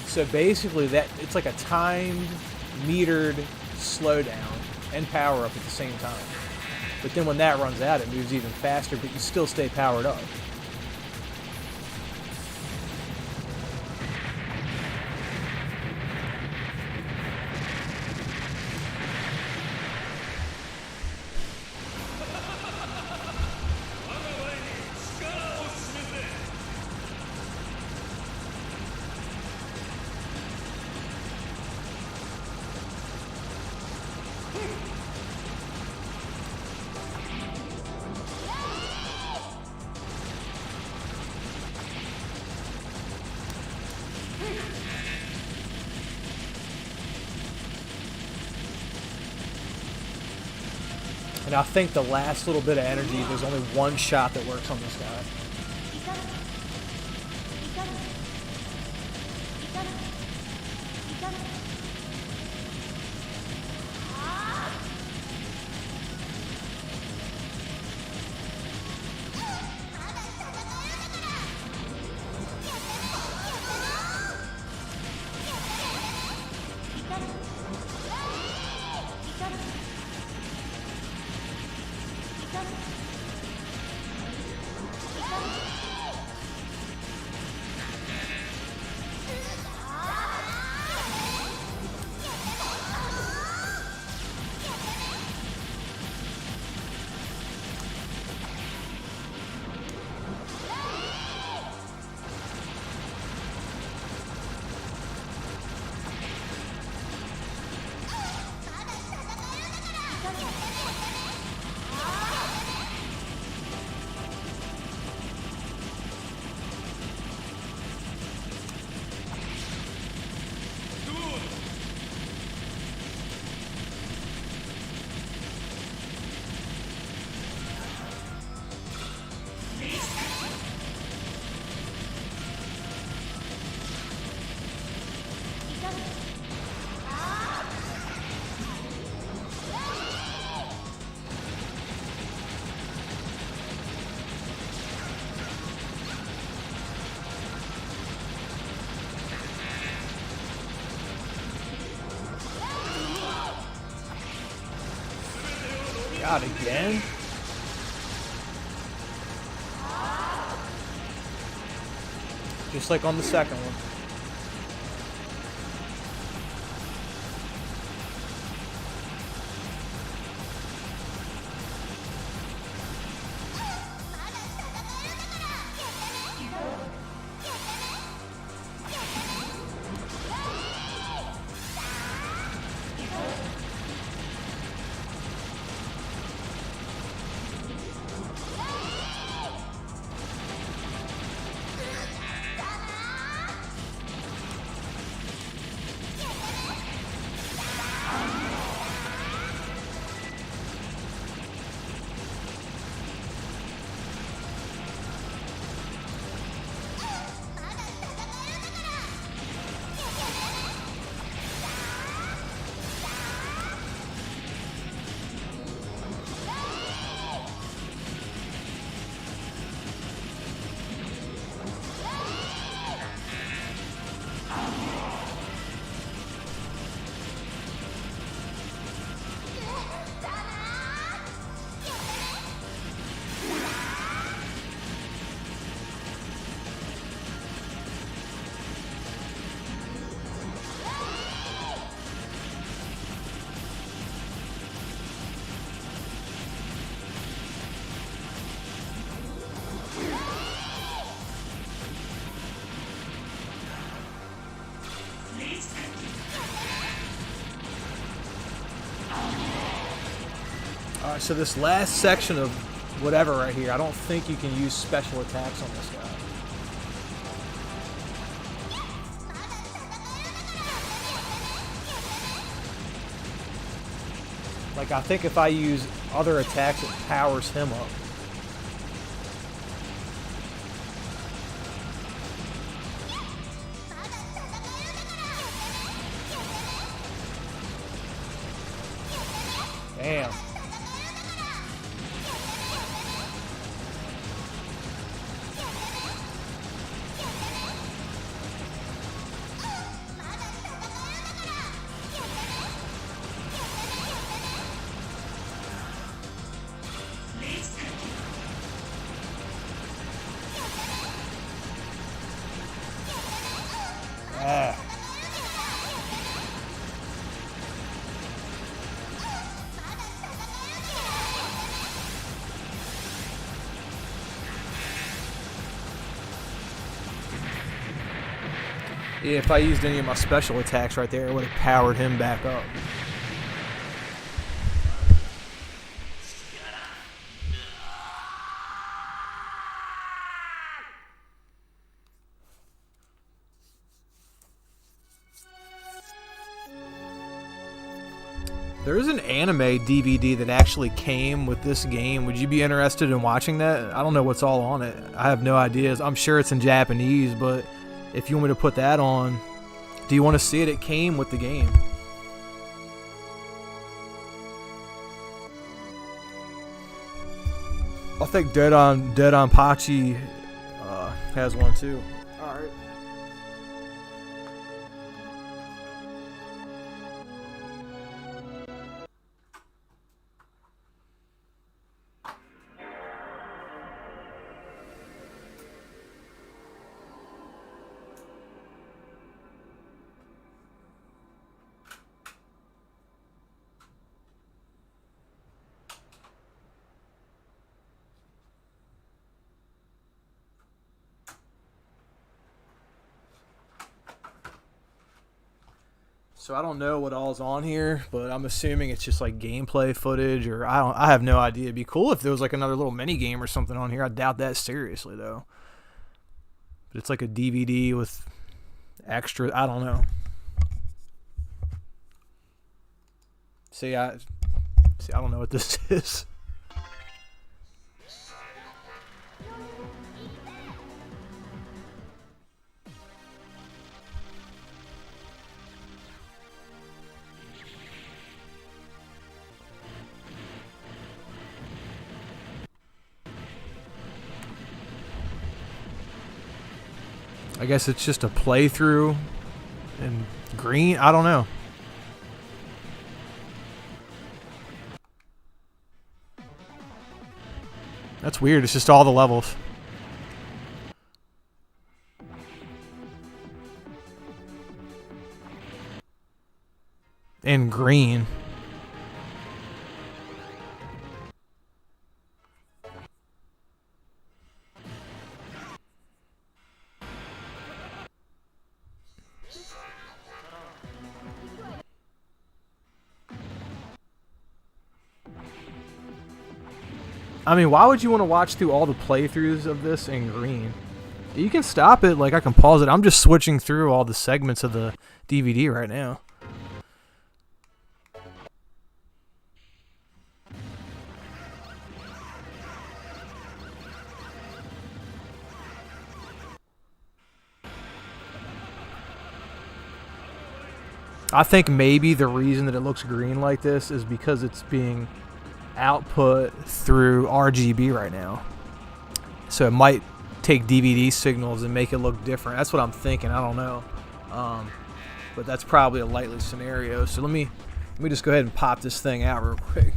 So basically, it's like a timed, metered slowdown and power up at the same time. But then when that runs out, it moves even faster, but you still stay powered up. And I think the last little bit of energy, there's only one shot that works on this guy. God, again? Just like on the second one. Alright, so this last section of whatever right here, I don't think you can use special attacks on this guy. Like, I think if I use other attacks, it powers him up. Damn. Yeah, if I used any of my special attacks right there, it would have powered him back up. There's an anime DVD that actually came with this game. Would you be interested in watching that? I don't know what's all on it. I have no ideas. I'm sure it's in Japanese, but if you want me to put that on, do you want to see it? It came with the game. I think Dead on Pachi has one too. All right. So I don't know what all's on here, but I'm assuming it's just like gameplay footage, or I have no idea. It'd be cool if there was like another little mini game or something on here. I doubt that seriously though. But it's like a DVD with extra. I don't know. See, I don't know what this is. I guess it's just a playthrough in green. I don't know. That's weird. It's just all the levels. In green. I mean, why would you want to watch through all the playthroughs of this in green? You can stop it, like I can pause it. I'm just switching through all the segments of the DVD right now. I think maybe the reason that it looks green like this is because it's being output through RGB right now. So it might take DVD signals and make it look different. That's what I'm thinking. I don't know. But that's probably a likely scenario. So let me just go ahead and pop this thing out real quick.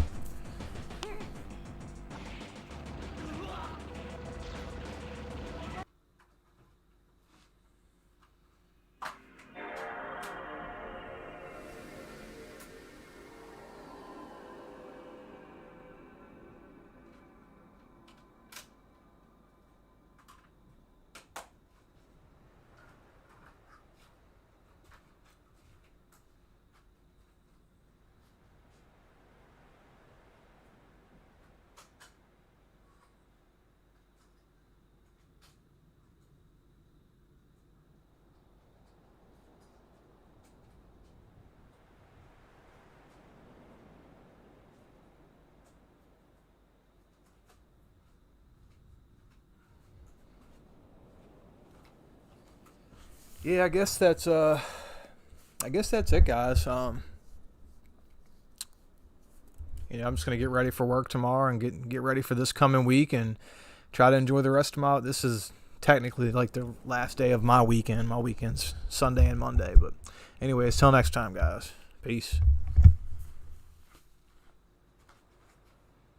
Yeah, I guess that's it, guys. I'm just gonna get ready for work tomorrow and get ready for this coming week and try to enjoy the rest of my. This is technically like the last day of my weekend. My weekend's Sunday and Monday, but anyways, till next time, guys. Peace.